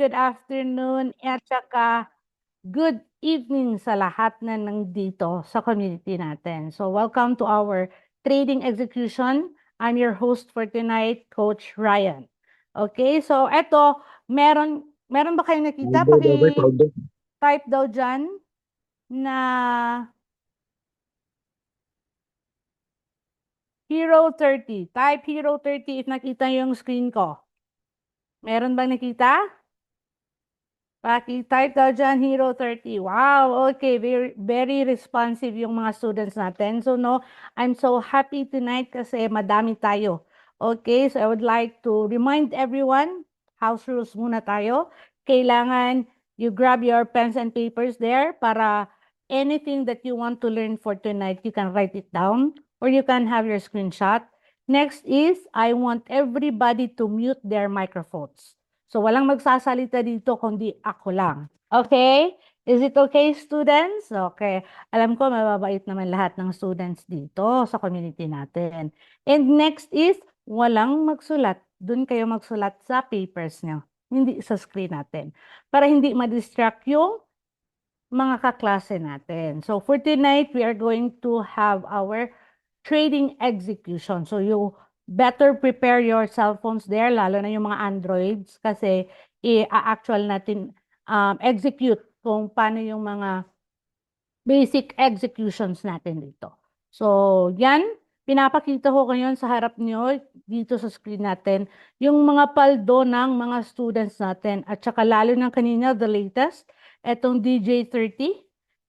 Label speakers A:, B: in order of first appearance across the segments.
A: good afternoon, at saka good evening sa lahat na nandito sa community natin. So welcome to our trading execution. I'm your host for tonight, Coach Ryan. Okay, so eto, meron ba kayong nakita? Paki-type daw dyan na Hero 30. Type Hero 30 if nakita yung screen ko. Meron bang nakita? Paki-type daw dyan, Hero 30. Wow, okay. Very, very responsive yung mga students natin. So, no, I'm so happy tonight kasi madami tayo. Okay, so I would like to remind everyone, house rules muna tayo. Kailangan you grab your pens and papers there para anything that you want to learn for tonight, you can write it down or you can have your screenshot. Next is, I want everybody to mute their microphones. So, walang magsasalita dito kundi ako lang. Okay? Is it okay, students? Okay. Alam ko, mababait naman lahat ng students dito sa community natin. And next is, walang magsulat. Doon kayo magsulat sa papers nyo, hindi sa screen natin. Para hindi ma-distract yung mga kaklase natin. So, for tonight, we are going to have our trading execution. So, you better prepare your cell phones there, lalo na yung mga Androids, kasi i-actual natin execute kung paano yung mga basic executions natin dito. So, yan, pinapakita ko ngayon sa harap nyo, dito sa screen natin, yung mga paldo ng mga students natin. At saka lalo ng kanina, the latest, etong DJ30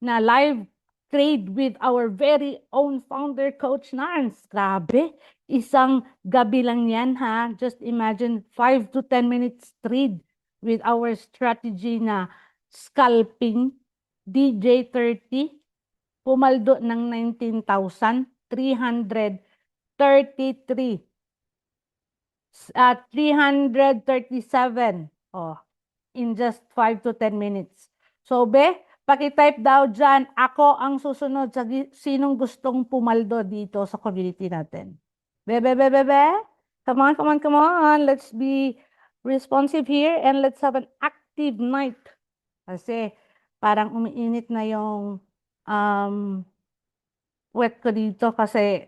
A: na live trade with our very own founder, Coach Nance. Grabe, isang gabi lang yan ha. Just imagine 5 to 10 minutes trade with our strategy na scalping DJ30. Pumaldo ng 19,333 at 337 in just 5 to 10 minutes. So, paki-type daw dyan, ako ang susunod sa sinong gustong pumaldo dito sa community natin. Be. Come on, come on, come on. Let's be responsive here and let's have an active night. Kasi parang umiinit na yung wet ko dito kasi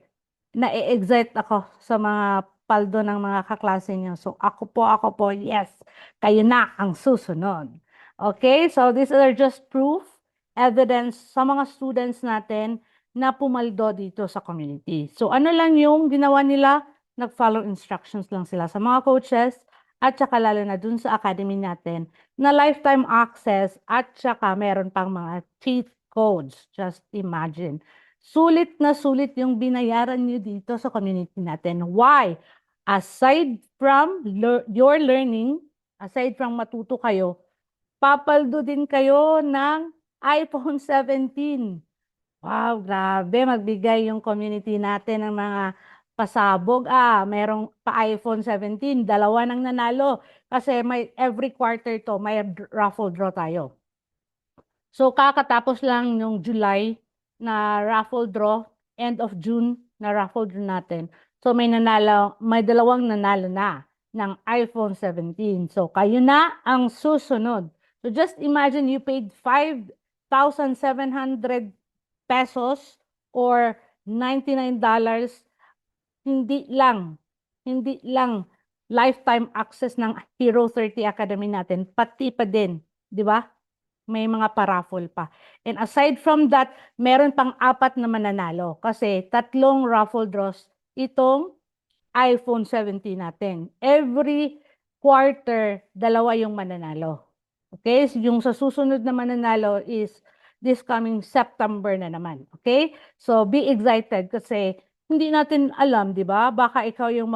A: na-excite ako sa mga paldo ng mga kaklase niyo. So ako po, yes, kayo na ang susunod. Okay, so these are just proof, evidence sa mga students natin na pumaldo dito sa community. So ano lang yung ginawa nila? Nag-follow instructions lang sila sa mga coaches at saka lalo na dun sa academy natin na lifetime access at saka meron pang mga cheat codes. Just imagine. Sulit na sulit yung binayaran nyo dito sa community natin. Why? Aside from your learning, aside from matuto kayo, papaldo din kayo ng iPhone 17. Wow, grabe. Magbigay yung community natin ng mga pasabog. Merong pa iPhone 17. Dalawa nang nanalo. Kasi may every quarter to, may raffle draw tayo. So, kakatapos lang yung July na raffle draw, end of June na raffle draw natin. So, may dalawang nanalo na ng iPhone 17. So, kayo na ang susunod. So, just imagine you paid 5,700 pesos or $99. Hindi lang lifetime access ng Hero 30 Academy natin, pati pa din, di ba? May mga paraffle pa. And aside from that, meron pang 4 na mananalo kasi 3 raffle draws itong iPhone 17 natin. Every quarter, 2 yung mananalo. Okay? So, yung sa susunod na mananalo is this coming September na naman. Okay? So, be excited kasi hindi natin alam, di ba? Baka ikaw yung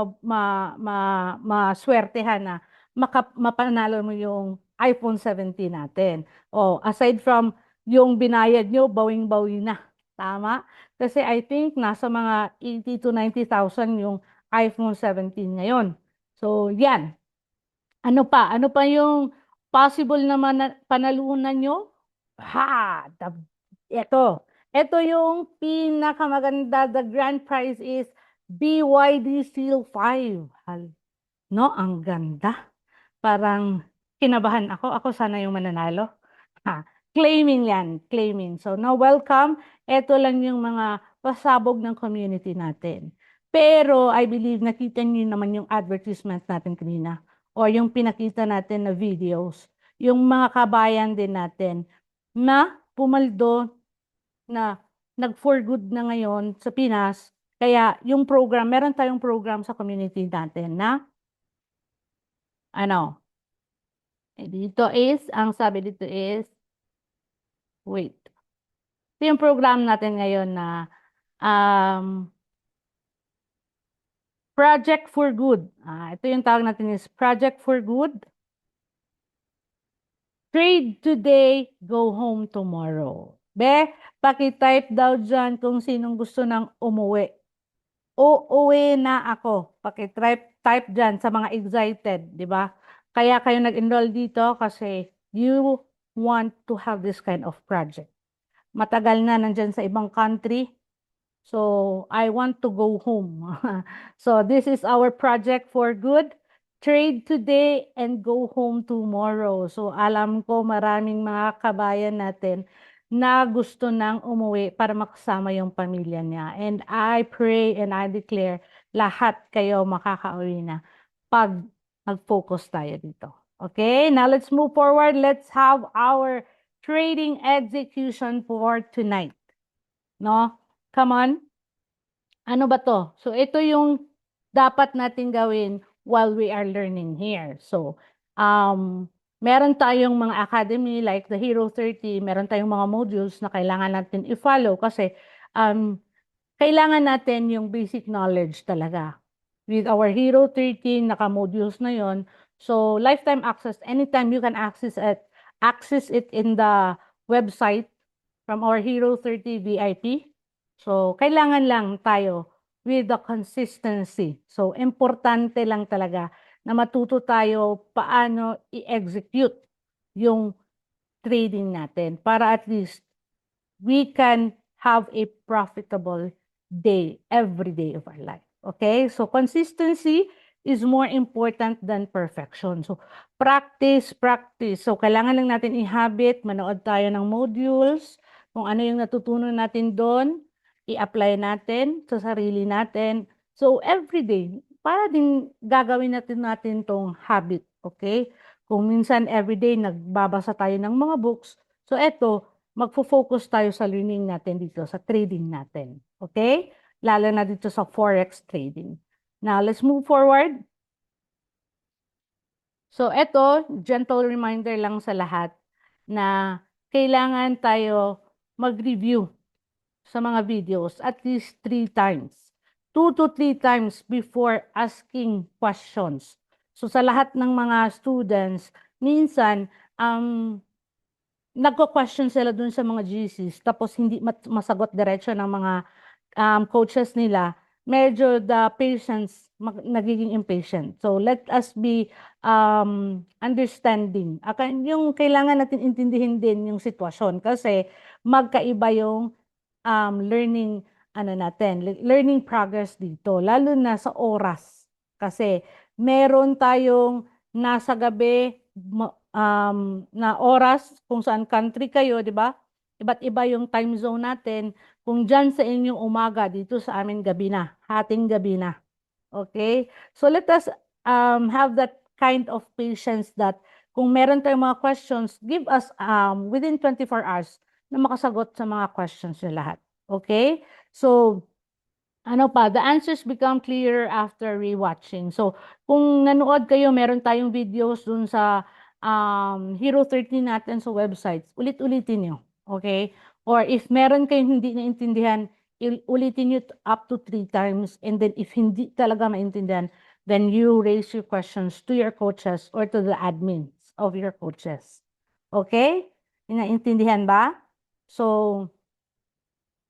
A: maswertehan na mapanalo mo yung iPhone 17 natin. Aside from yung binayad nyo, bawing-bawi na. Tama? Kasi I think nasa mga 80 to 90,000 yung iPhone 17 ngayon. So, yan. Ano pa? Ano pa yung possible na panalunan nyo? Ito. Ito yung pinakamaganda. The grand prize is BYD Seal 5. No, ang ganda. Parang kinabahan ako. Ako sana yung mananalo. Ha, claiming yan, claiming. So, no, welcome. Ito lang yung mga pasabog ng community natin. Pero I believe nakita niyo naman yung advertisement natin kanina o yung pinakita natin na videos. Yung mga kabayan din natin na pumaldo na nag-for good na ngayon sa Pinas. Kaya yung program, meron tayong program sa community natin na ano, dito is, ang sabi dito is, wait. Ito yung program natin ngayon na um, Project for Good. Ito yung tawag natin is Project for Good. Trade today, go home tomorrow. Paki-type daw dyan kung sinong gusto ng umuwi. Uuwi na ako. Paki-type dyan sa mga excited, di ba? Kaya kayo nag-enroll dito kasi you want to have this kind of project. Matagal na nandyan sa ibang country. So, I want to go home. So, this is our project for good. Trade today and go home tomorrow. So, alam ko maraming mga kabayan natin na gusto nang umuwi para makasama yung pamilya niya. And I pray and I declare lahat kayo makakauwi na pag nag-focus tayo dito. Okay, now let's move forward. Let's have our trading execution for tonight. No? Come on. Ano ba to? So, ito yung dapat natin gawin while we are learning here. So, meron tayong mga academy like the Hero 30, meron tayong mga modules na kailangan natin i-follow kasi kailangan natin yung basic knowledge talaga. With our Hero 13, naka-modules na yon. So, lifetime access, anytime you can access it in the website from our Hero 30 VIP. So, kailangan lang tayo with the consistency. So, importante lang talaga na matuto tayo paano i-execute yung trading natin para at least we can have a profitable day every day of our life. Okay? So, consistency is more important than perfection. So, practice, practice. So, kailangan lang natin i-habit, manood tayo ng modules, kung ano yung natutunan natin doon, i-apply natin sa sarili natin. So, every day, para din gagawin natin tong habit. Okay? Kung minsan everyday nagbabasa tayo ng mga books, so eto, magfo-focus tayo sa learning natin dito, sa trading natin. Okay? Lalo na dito sa forex trading. Now, let's move forward. So, ito, gentle reminder lang sa lahat na kailangan tayo mag-review sa mga videos at least 3 times. 2 to 3 times before asking questions. So, sa lahat ng mga students, minsan, nagko-question sila dun sa mga GCs, tapos hindi masagot diretso ng mga coaches nila, medyo the patients nagiging impatient. So let us be understanding. Yung kailangan natin intindihin din yung sitwasyon kasi magkaiba yung learning learning progress dito, lalo na sa oras. Kasi meron tayong nasa gabi na oras kung saan country kayo, di ba? Iba't iba yung time zone natin. Kung dyan sa inyong umaga, dito sa amin gabi na, hating gabi na. Okay? So let us have that kind of patience that kung meron tayong mga questions, give us within 24 hours na makasagot sa mga questions nyo lahat. Okay? So, ano pa, the answers become clearer after rewatching. So, kung nanood kayo, meron tayong videos dun sa Hero 13 natin sa websites, ulit-ulitin nyo. Okay? Or if meron kayong hindi naintindihan, ulitin nyo up to 3 times. And then if hindi talaga maintindihan, then you raise your questions to your coaches or to the admins of your coaches. Okay? Naintindihan ba? So,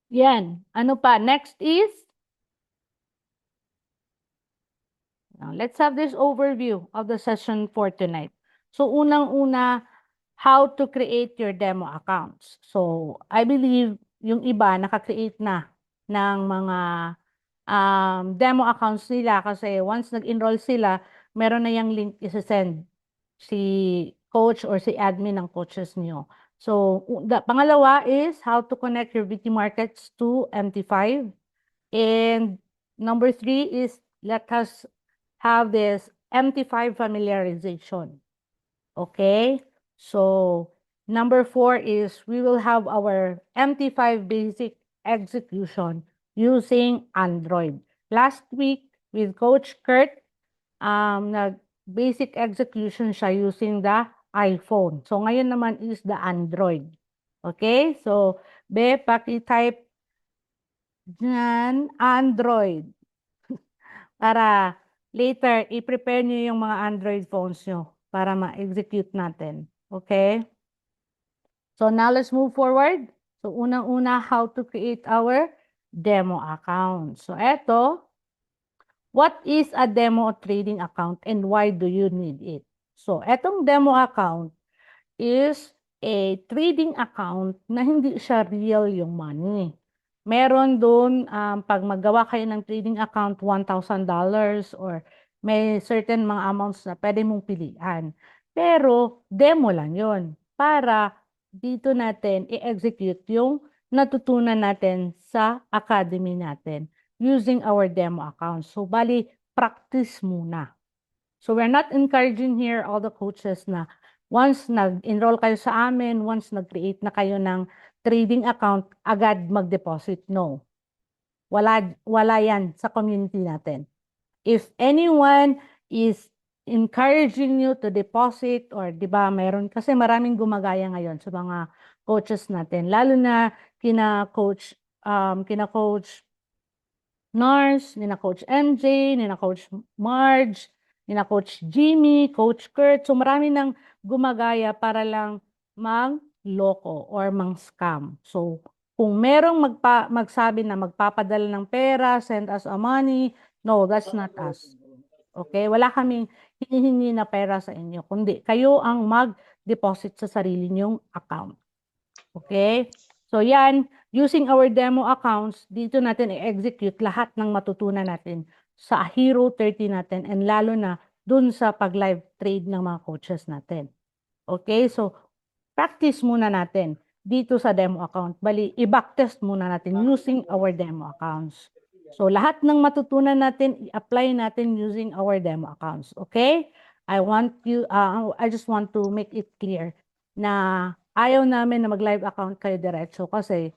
A: yan. Ano pa? Next is, now, let's have this overview of the session for tonight. So, unang-una, how to create your demo accounts. So, I believe yung iba nakakreate na ng mga demo accounts nila kasi once nag-enroll sila, meron na yung link isa-send si coach or si admin ng coaches niyo. So, pangalawa is how to connect your VT markets to MT5. And number 3 is let us have this MT5 familiarization. Okay? So, number 4 is we will have our MT5 basic execution using Android. Last week with Coach Kurt, nag-basic execution siya using the iPhone. So, ngayon naman is the Android. Okay? So, paki-type dyan, Android. Para later, i-prepare nyo yung mga Android phones nyo para ma-execute natin. Okay? So, now let's move forward. So, unang-una, how to create our demo account. So, eto, what is a demo trading account and why do you need it? So, etong demo account is a trading account na hindi siya real yung money. Meron doon, pag magawa kayo ng trading account, $1,000 or may certain mga amounts na pwede mong pilihan. Pero, demo lang yon para dito natin i-execute yung natutunan natin sa academy natin using our demo account. So, bali, practice muna. So, we're not encouraging here all the coaches na once nag-enroll kayo sa amin, once nag-create na kayo ng trading account, agad mag-deposit. No. Wala yan sa community natin. If anyone is encouraging you to deposit or 'di ba, mayroon kasi maraming gumagaya ngayon sa mga coaches natin, lalo na kina Coach Nars, nina Coach MJ, nina Coach Marge, nina Coach Jimmy, Coach Kurt. So marami nang gumagaya para lang mang-loko or mang-scam. So kung merong magsabi na magpapadala ng pera, send us a money, no, that's not us. Okay? Wala kaming hinihingi na pera sa inyo, kundi kayo ang mag-deposit sa sarili nyong account. Okay? So yan, using our demo accounts, dito natin i-execute lahat ng matutunan natin sa Hero 30 natin and lalo na dun sa pag-live trade ng mga coaches natin. Okay? So, practice muna natin dito sa demo account. Bali, i-backtest muna natin using our demo accounts. So, lahat ng matutunan natin, i-apply natin using our demo accounts. Okay? I just want to make it clear na ayaw namin na mag-live account kayo diretso kasi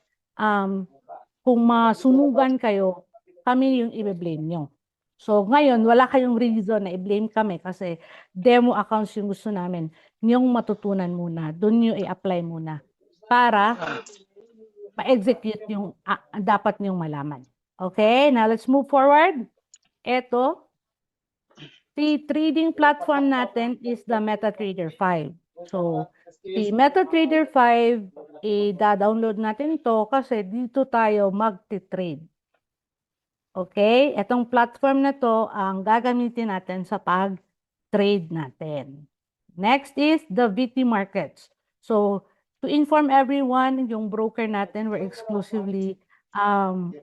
A: kung masunugan kayo, kami yung i-blame nyo. So, ngayon, wala kayong reason na i-blame kami kasi demo accounts yung gusto namin. Yung matutunan muna, doon nyo i-apply muna para ma-execute yung dapat nyong malaman. Okay, now let's move forward. Ito, the trading platform natin is the MetaTrader 5. So, the MetaTrader 5, i-download natin to kasi dito tayo mag-trade. Okay? Itong platform na to ang gagamitin natin sa pag-trade natin. Next is the VT Markets. So, to inform everyone, yung broker natin, we're exclusively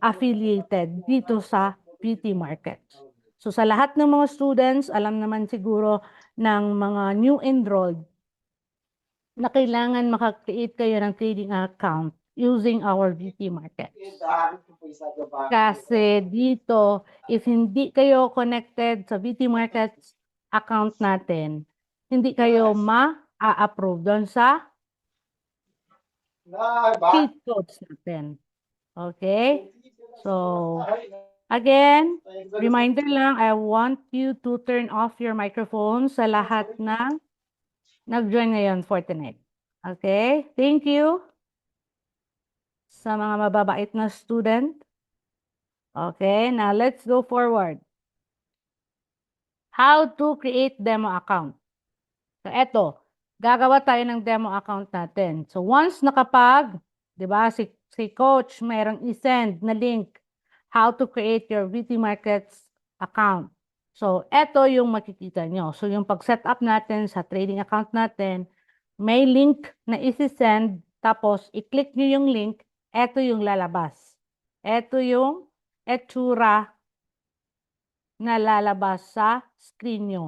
A: affiliated dito sa VT Markets. So, sa lahat ng mga students, alam naman siguro ng mga new enrolled na kailangan makakreate kayo ng trading account using our VT Markets. Kasi dito, if hindi kayo connected sa VT Markets account natin, hindi kayo ma-approve doon sa cheat codes natin. Okay? So, again, reminder lang, I want you to turn off your microphone sa lahat ng nag-join ngayon for tonight. Okay? Thank you sa mga mababait na student. Okay, now let's go forward. How to create demo account. So, eto, gagawa tayo ng demo account natin. So, once di ba, si coach, mayroong i-send na link how to create your VT Markets account. So, eto yung makikita nyo. So, yung pag-set up natin sa trading account natin, may link na isi-send, tapos i-click nyo yung link, eto yung lalabas. Eto yung etsura na lalabas sa screen nyo.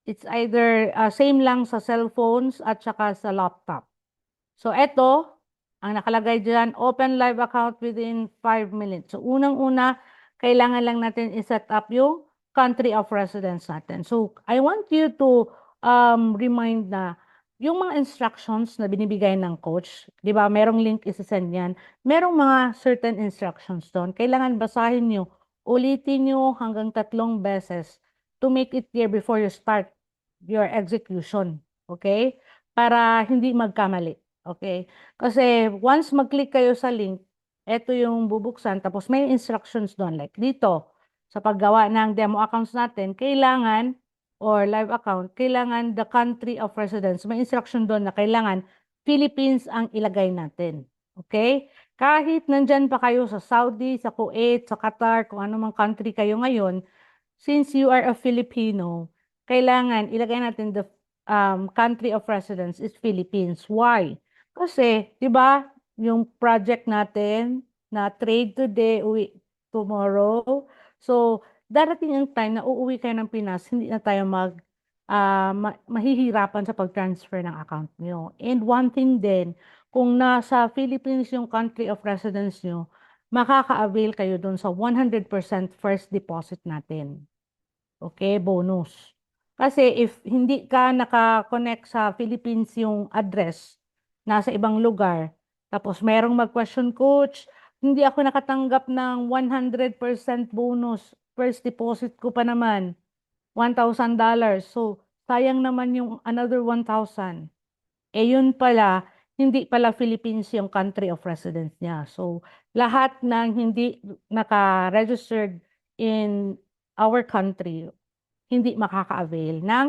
A: It's either same lang sa cellphones at saka sa laptop. So, eto, ang nakalagay dyan, open live account within 5 minutes. So, unang-una, kailangan lang natin i-set up yung country of residence natin. So, I want you to remind na yung mga instructions na binibigay ng coach, di ba, merong link isa-send yan, merong mga certain instructions doon. Kailangan basahin nyo, ulitin nyo hanggang 3 beses to make it clear before you start your execution. Okay? Para hindi magkamali. Okay? Kasi once mag-click kayo sa link, ito yung bubuksan, tapos may instructions doon. Like dito, sa paggawa ng demo accounts natin, kailangan, or live account, kailangan the country of residence. May instruction doon na kailangan Philippines ang ilagay natin. Okay? Kahit nandyan pa kayo sa Saudi, sa Kuwait, sa Qatar, kung ano mang country kayo ngayon, since you are a Filipino, kailangan ilagay natin the country of residence is Philippines. Why? Kasi, di ba, yung project natin na trade today, uwi tomorrow. So, darating ang time na uuwi kayo ng Pinas, hindi na tayo mahihirapan sa pag-transfer ng account nyo. And one thing din, kung nasa Philippines yung country of residence nyo, makaka-avail kayo dun sa 100% first deposit natin. Okay, bonus. Kasi if hindi ka naka-connect sa Philippines yung address, nasa ibang lugar, tapos merong mag-question, coach, hindi ako nakatanggap ng 100% bonus. First deposit ko pa naman, $1,000. So, sayang naman yung another 1,000. Eh yun pala, hindi pala Philippines yung country of residence niya. So, lahat ng hindi naka-registered in our country, hindi makaka-avail ng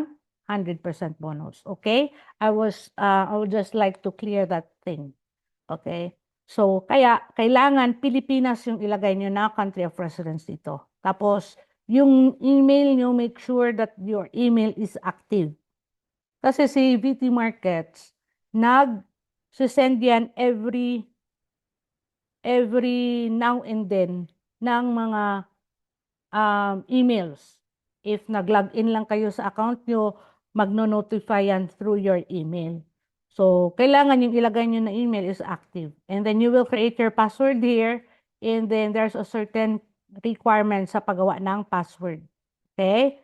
A: 100% bonus. Okay? I would just like to clear that thing. Okay? So, kaya kailangan Pilipinas yung ilagay nyo na country of residence dito. Tapos, yung email nyo, make sure that your email is active. Kasi si VT Markets, nag-send yan every now and then ng mga emails. If nag-login lang kayo sa account nyo, magno-notify yan through your email. So, kailangan yung ilagay nyo na email is active. And then you will create your password here. And then there's a certain requirement sa paggawa ng password. Okay?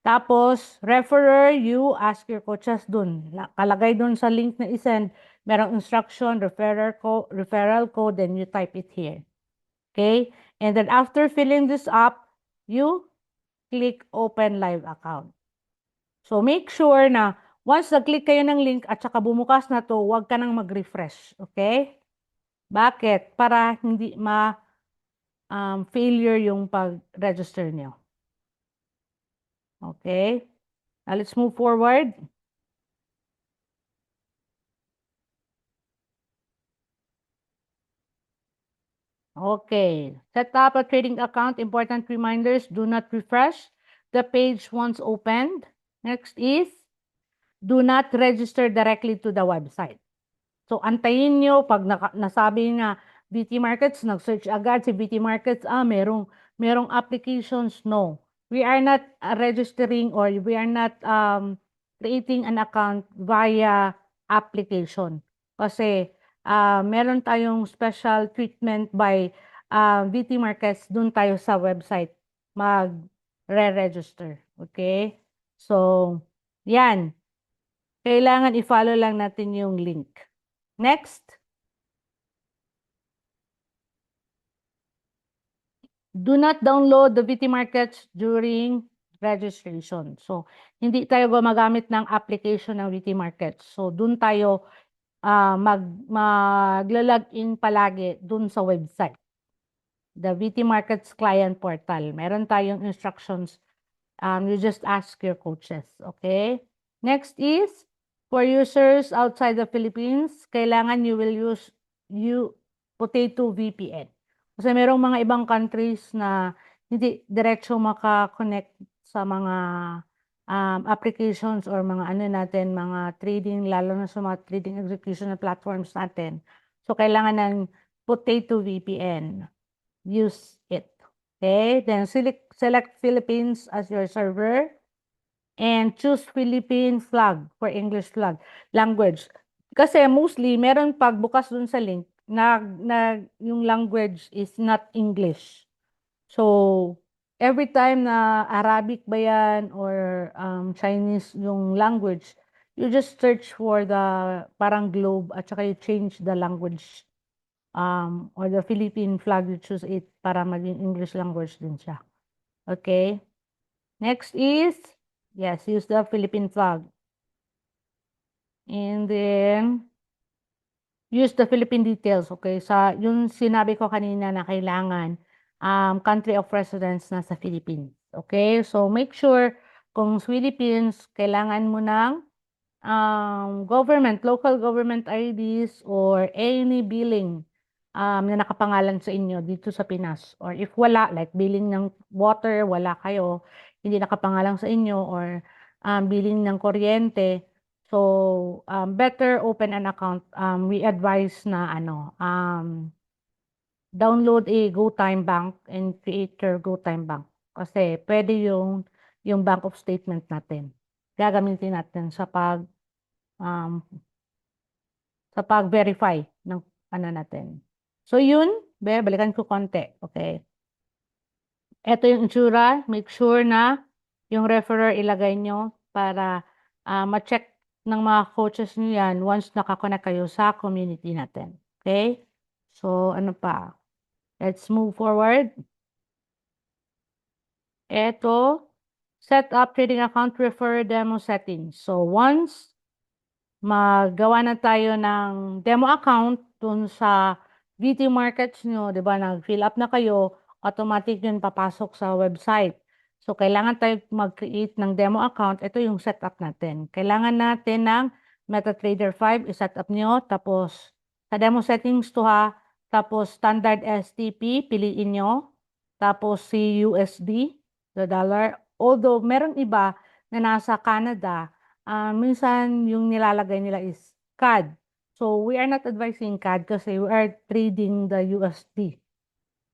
A: Tapos, referrer, you ask your coaches dun. Kalagay dun sa link na isend, merong instruction, referral code, then you type it here. Okay? And then after filling this up, you click open live account. So make sure na once nag-click kayo ng link at saka bumukas na to, huwag ka nang mag-refresh. Okay? Bakit? Para hindi failure yung pag-register nyo. Okay? Now let's move forward. Okay, set up a trading account. Important reminders, do not refresh the page once opened. Next is, do not register directly to the website. So, antayin nyo pag nasabi na BT Markets, nag-search agad si BT Markets, merong applications. No, we are not registering or we are not creating an account via application. Kasi, meron tayong special treatment by VT Markets, dun tayo sa website mag-re-register. Okay? So, yan. Kailangan i-follow lang natin yung link. Next. Do not download the VT Markets during registration. So, hindi tayo gumagamit ng application ng VT Markets. So, dun tayo magla-login palagi dun sa website. The VT Markets Client Portal. Meron tayong instructions. You just ask your coaches. Okay? Next is, for users outside the Philippines, kailangan you will use Potato VPN. Kasi merong mga ibang countries na hindi diretso maka-connect sa mga applications or mga ano natin, mga trading, lalo na sa mga trading execution na platforms natin. So, kailangan ng Potato VPN. Use it. Okay? Then, select Philippines as your server. and choose Philippine flag for English flag language. Kasi mostly, meron pagbukas dun sa link na yung language is not English. So, every time na Arabic ba yan or Chinese yung language, you just search for the parang globe at saka you change the language or the Philippine flag, you choose it para maging English language din siya. Okay? Next is, yes, use the Philippine flag. And then, use the Philippine details, okay? Yung sinabi ko kanina na kailangan country of residence na sa Philippines. Okay? So, make sure kung Philippines, kailangan mo ng local government IDs or any billing na nakapangalan sa inyo dito sa Pinas. Or if wala, like billing ng water, wala kayo, hindi nakapangalan sa inyo, or billing ng kuryente, so better open an account. We advise na download a GoTime Bank and create your GoTime Bank. Kasi pwede yung bank of statement natin. Gagamitin natin um, sa pag-verify ng ano natin. So yun, balikan ko konti. Okay. Ito yung itsura. Make sure na yung referrer ilagay nyo para ma-check ng mga coaches nyo yan once nakakonect kayo sa community natin. Okay? So, ano pa? Let's move forward. Ito, set up trading account referrer demo settings. So, once magawa na tayo ng demo account dun sa VT Markets nyo, di ba, nag-fill up na kayo, automatic yun papasok sa website. So, kailangan tayo mag-create ng demo account. Ito yung setup natin. Kailangan natin ng MetaTrader 5, i-set up nyo. Tapos, sa demo settings to ha. Tapos, standard STP, piliin nyo. Tapos, si USD, the dollar. Although, merong iba na nasa Canada, minsan yung nilalagay nila is CAD. So, we are not advising CAD kasi we are trading the USD.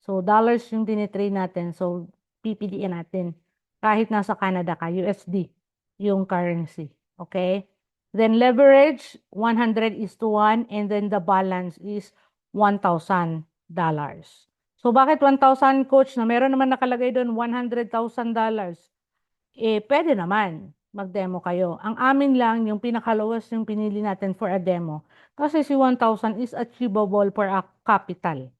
A: So, dollars yung tinitrade natin. So, pipiliin natin. Kahit nasa Canada ka, USD yung currency. Okay? Then, leverage, 100:1 and then the balance is $1,000. So, bakit 1,000 coach na meron naman nakalagay doon $100,000? Pwede naman mag-demo kayo. Ang amin lang, yung pinaka-lowest yung pinili natin for a demo. Kasi si 1,000 is achievable for a capital.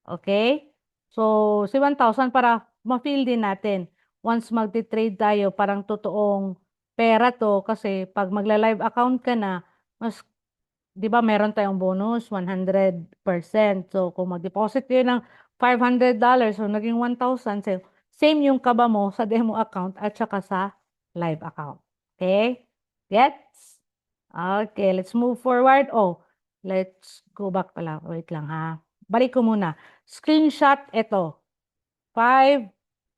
A: Okay? So, si 1,000 para ma-feel din natin. Once magti-trade tayo, parang totoong pera to. Kasi pag magla-live account ka na, mas, di ba, meron tayong bonus, 100%. So, kung mag-deposit kayo ng $500, so naging 1,000, so same yung kaba mo sa demo account at saka sa live account. Okay? Gets? Okay, let's move forward. Oh, let's go back pala. Wait lang ha. Balik ko muna. Screenshot ito. 5,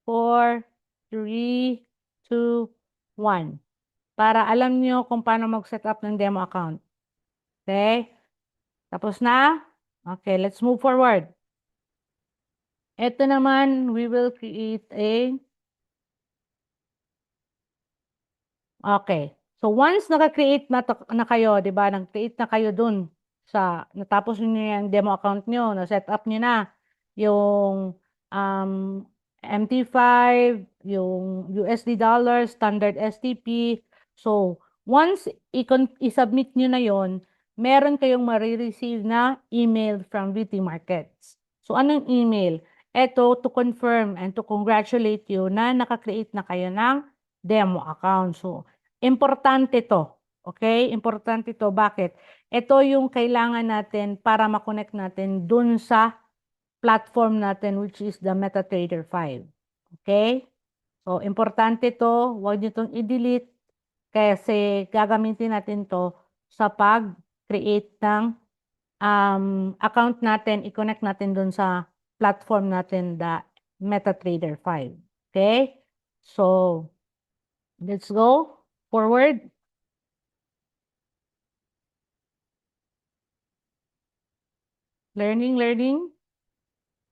A: 4, 3, 2, 1. Para alam nyo kung paano mag-set up ng demo account. Okay? Tapos na? Okay, let's move forward. Ito naman, we will create a... Okay. So, once naka-create na kayo, di ba? Nag-create na kayo dun natapos nyo yung demo account nyo, na-set up nyo na yung um, MT5, yung USD dollar, standard STP. So, once i-submit nyo na yon, meron kayong marireceive na email from VT Markets. So, anong email? Ito to confirm and to congratulate you na naka-create na kayo ng demo account. So, importante to. Okay? Importante to. Bakit? Ito yung kailangan natin para makonect natin dun sa platform natin which is the MetaTrader 5. Okay? So, importante to. Huwag nyo itong i-delete kasi gagamitin natin to sa pag-create ng account natin. I-connect natin dun sa platform natin, the MetaTrader 5. Okay? So, let's go forward. Learning.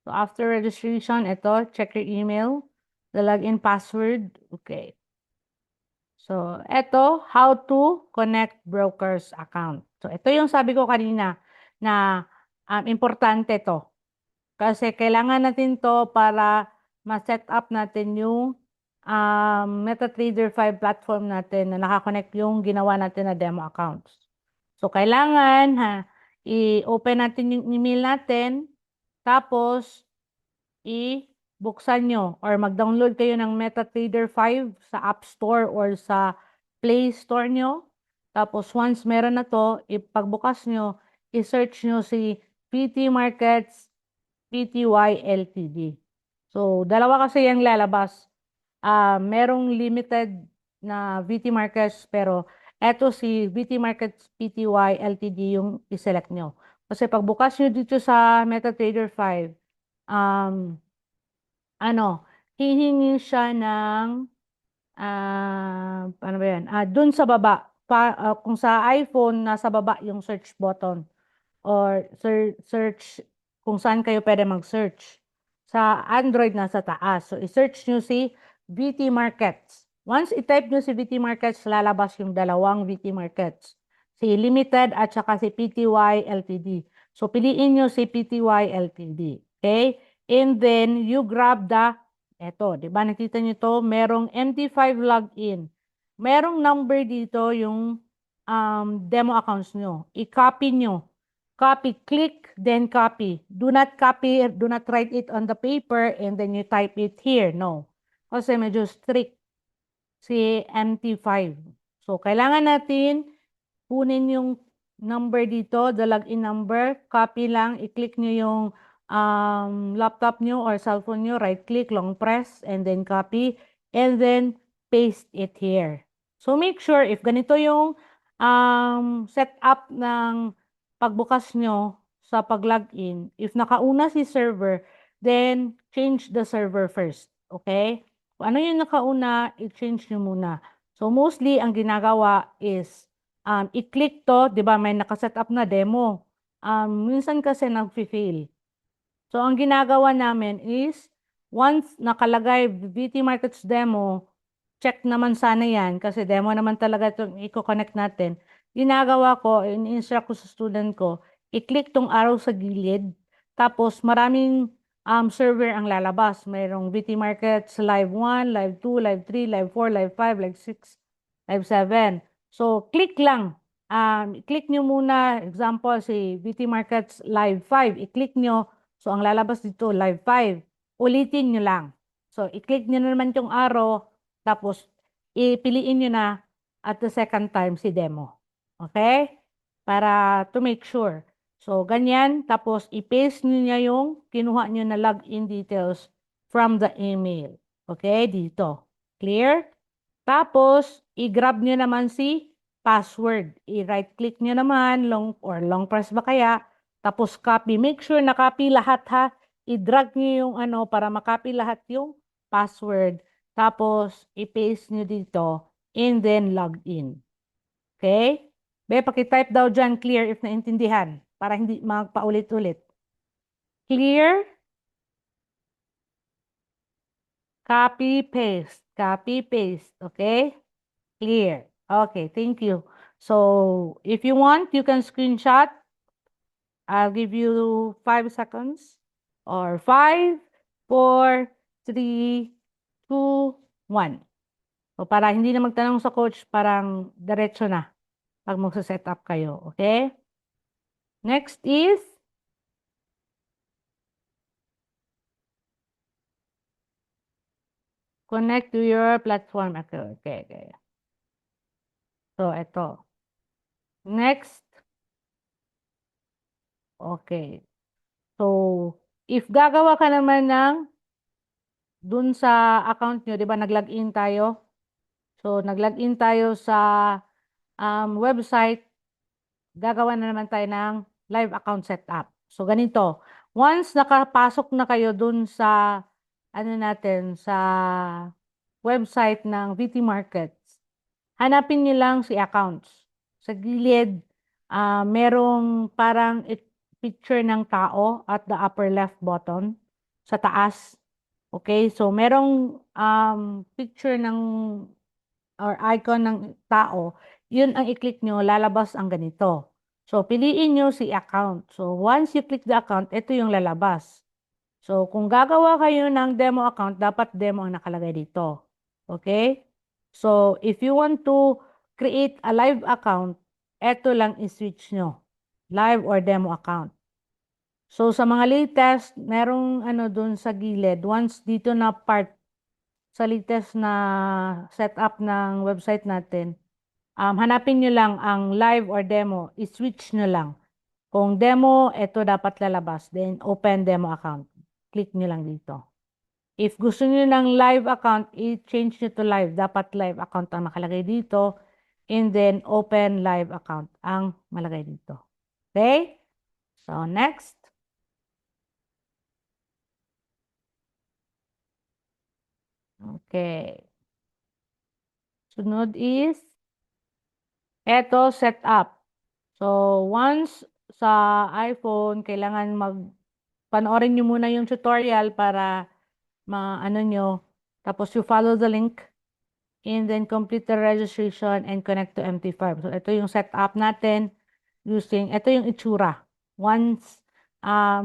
A: So, after registration, ito, check your email, the login password. Okay. So, eto, how to connect broker's account. So, ito yung sabi ko kanina na importante to. Kasi kailangan natin to para ma-set up natin yung MetaTrader 5 platform natin na nakakonect yung ginawa natin na demo accounts. So, kailangan i-open natin yung email natin, tapos i-buksan nyo or mag-download kayo ng MetaTrader 5 sa App Store or sa Play Store nyo. Tapos once meron na to, ipagbukas nyo, i-search nyo si PT Markets PTY Ltd. So, dalawa kasi yung lalabas. Merong limited na VT Markets pero eto si VT Markets PTY Ltd yung i-select nyo. Kasi pagbukas nyo dito sa MetaTrader 5, um, ano, hihingi siya ng, ano ba yan? Dun sa baba, kung sa iPhone, nasa baba yung search button or search kung saan kayo pwede mag-search. Sa Android, nasa taas. So, i-search nyo si VT Markets. Once i-type nyo si VT Markets, lalabas yung dalawang VT Markets. Si Limited at saka si PTY Ltd. So, piliin nyo si PTY Ltd. Okay? And then, you grab eto, di ba nakita nyo to, merong MT5 login. Merong number dito yung demo accounts nyo. I-copy nyo. Copy, click, then copy. Do not copy, do not write it on the paper and then you type it here. No. Kasi medyo strict si MT5. So, kailangan natin kunin yung number dito, the login number, copy lang, i-click nyo yung laptop nyo or cellphone nyo, right-click, long press, and then copy, and then paste it here. So, make sure if ganito yung setup ng pagbukas nyo sa pag-login, if nakauna si server, then change the server first. Okay? Kung ano yung nakauna, i-change nyo muna. So, mostly, ang ginagawa is, i-click to, di ba, may nakaset up na demo. Minsan kasi nag-fail. So, ang ginagawa namin is, once nakalagay VT Markets demo, check naman sana yan, kasi demo naman talaga itong i-connect natin. Ginagawa ko, in-instruct ko sa student ko, i-click tong arrow sa gilid, tapos maraming server ang lalabas. Mayroong VT Markets Live 1, Live 2, Live 3, Live 4, Live 5, Live 6, Live 7. So, click lang. I-click nyo muna, example, si VT Markets Live 5. I-click nyo. So, ang lalabas dito, Live 5. Ulitin nyo lang. So, i-click nyo na naman yung arrow. Tapos, ipiliin nyo na at the second time si demo. Okay? Para to make sure. So, ganyan. Tapos, i-paste nyo niya yung kinuha nyo na login details from the email. Okay? Dito. Clear? Tapos, i-grab nyo naman si password. I-right click nyo naman, long press ba kaya, tapos copy. Make sure na copy lahat ha. I-drag nyo yung para makopy lahat yung password. Tapos, i-paste nyo dito and then log in. Okay? Be, pakitype daw dyan clear if naintindihan para hindi magpaulit-ulit. Clear? Copy, paste. Copy, paste. Okay? Clear. Okay, thank you. So, if you want, you can screenshot. I'll give you 5 seconds. Or 5, 4, 3, 2, 1. So, para hindi na magtanong sa coach, parang diretso na pag magsa-set up kayo. Okay? Next is connect to your platform. Okay. So, ito. Next. Okay. So, if gagawa ka naman ng dun sa account nyo, di ba nag-login tayo? So, nag-login tayo sa website, gagawa na naman tayo ng live account setup. So, ganito. Once nakapasok na kayo dun sa, natin, sa website ng VT Markets, hanapin nyo lang si accounts. Sa gilid, merong parang picture ng tao at the upper left button sa taas. Okay, so merong picture ng or icon ng tao, yun ang i-click nyo, lalabas ang ganito. So, piliin nyo si account. So, once you click the account, ito yung lalabas. So, kung gagawa kayo ng demo account, dapat demo ang nakalagay dito. Okay? So, if you want to create a live account, eto lang i-switch nyo. Live or demo account. So, sa mga latest, merong ano dun sa gilid, once dito na part sa latest na setup ng website natin, hanapin nyo lang ang live or demo, i-switch nyo lang. Kung demo, ito dapat lalabas. Then, open demo account. Click nyo lang dito. If gusto nyo ng live account, i-change nyo to live. Dapat live account ang nakalagay dito. And then, open live account ang malagay dito. Okay? So, next. Okay. Sunod is, eto, setup. So, once sa iPhone, kailangan panoorin nyo muna yung tutorial para ano nyo. Tapos, you follow the link and then complete the registration and connect to MT5. So, ito yung setup natin using, ito yung itsura. Once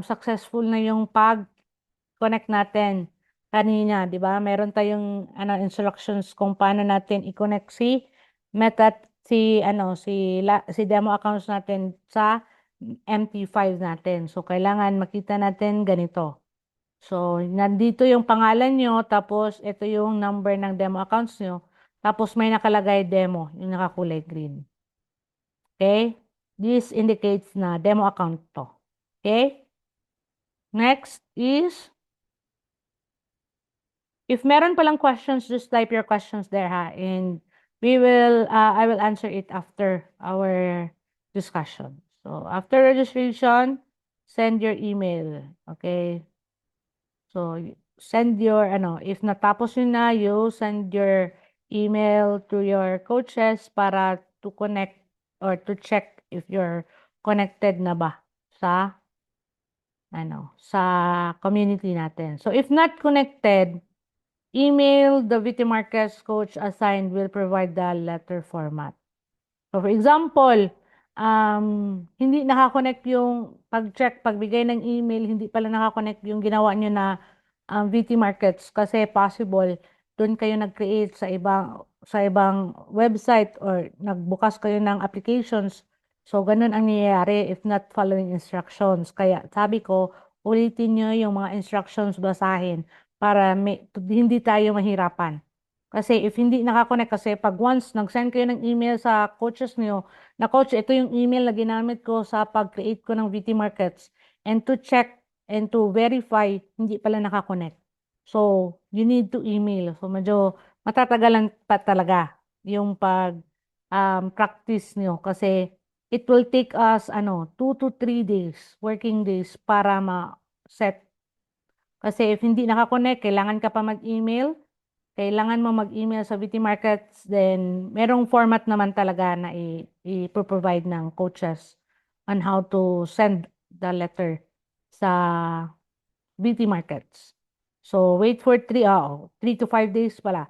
A: successful na yung pag-connect natin kanina, di ba? Meron tayong instructions kung paano natin i-connect si Meta, si demo accounts natin sa MT5 natin. So, kailangan makita natin ganito. So, nandito yung pangalan nyo, tapos ito yung number ng demo accounts nyo, tapos may nakalagay demo, yung nakakulay green. Okay? This indicates na demo account to. Okay? Next is, if meron palang questions, just type your questions there, ha? And I will answer it after our discussion. So, after registration, send your email. Okay? So, send your, if natapos yun na, you send your email to your coaches para to connect or to check if you're connected na ba sa, sa community natin. So, if not connected, email the VT Markets coach assigned will provide the letter format. So, for example, hindi nakakonect yung pag-check, pagbigay ng email, hindi pala nakakonect yung ginawa nyo na VT Markets kasi possible doon kayo nag-create sa ibang website or nagbukas kayo ng applications. So, ganun ang nangyayari if not following instructions. Kaya sabi ko, ulitin nyo yung mga instructions basahin para hindi tayo mahirapan. Kasi if hindi nakakonect, kasi pag once nag-send kayo ng email sa coaches niyo, na coach, ito yung email na ginamit ko sa pag-create ko ng VT Markets, and to check and to verify, hindi pala nakakonect. So, you need to email. So, medyo matatagalan pa talaga yung practice niyo kasi it will take us 2 to 3 days, working days para ma-set. Kasi if hindi nakakonect, kailangan ka pa mag-email, kailangan mo mag-email sa VT Markets, then merong format naman talaga na i-provide ng coaches on how to send the letter sa VT Markets. So, wait for 3 to 5 days pala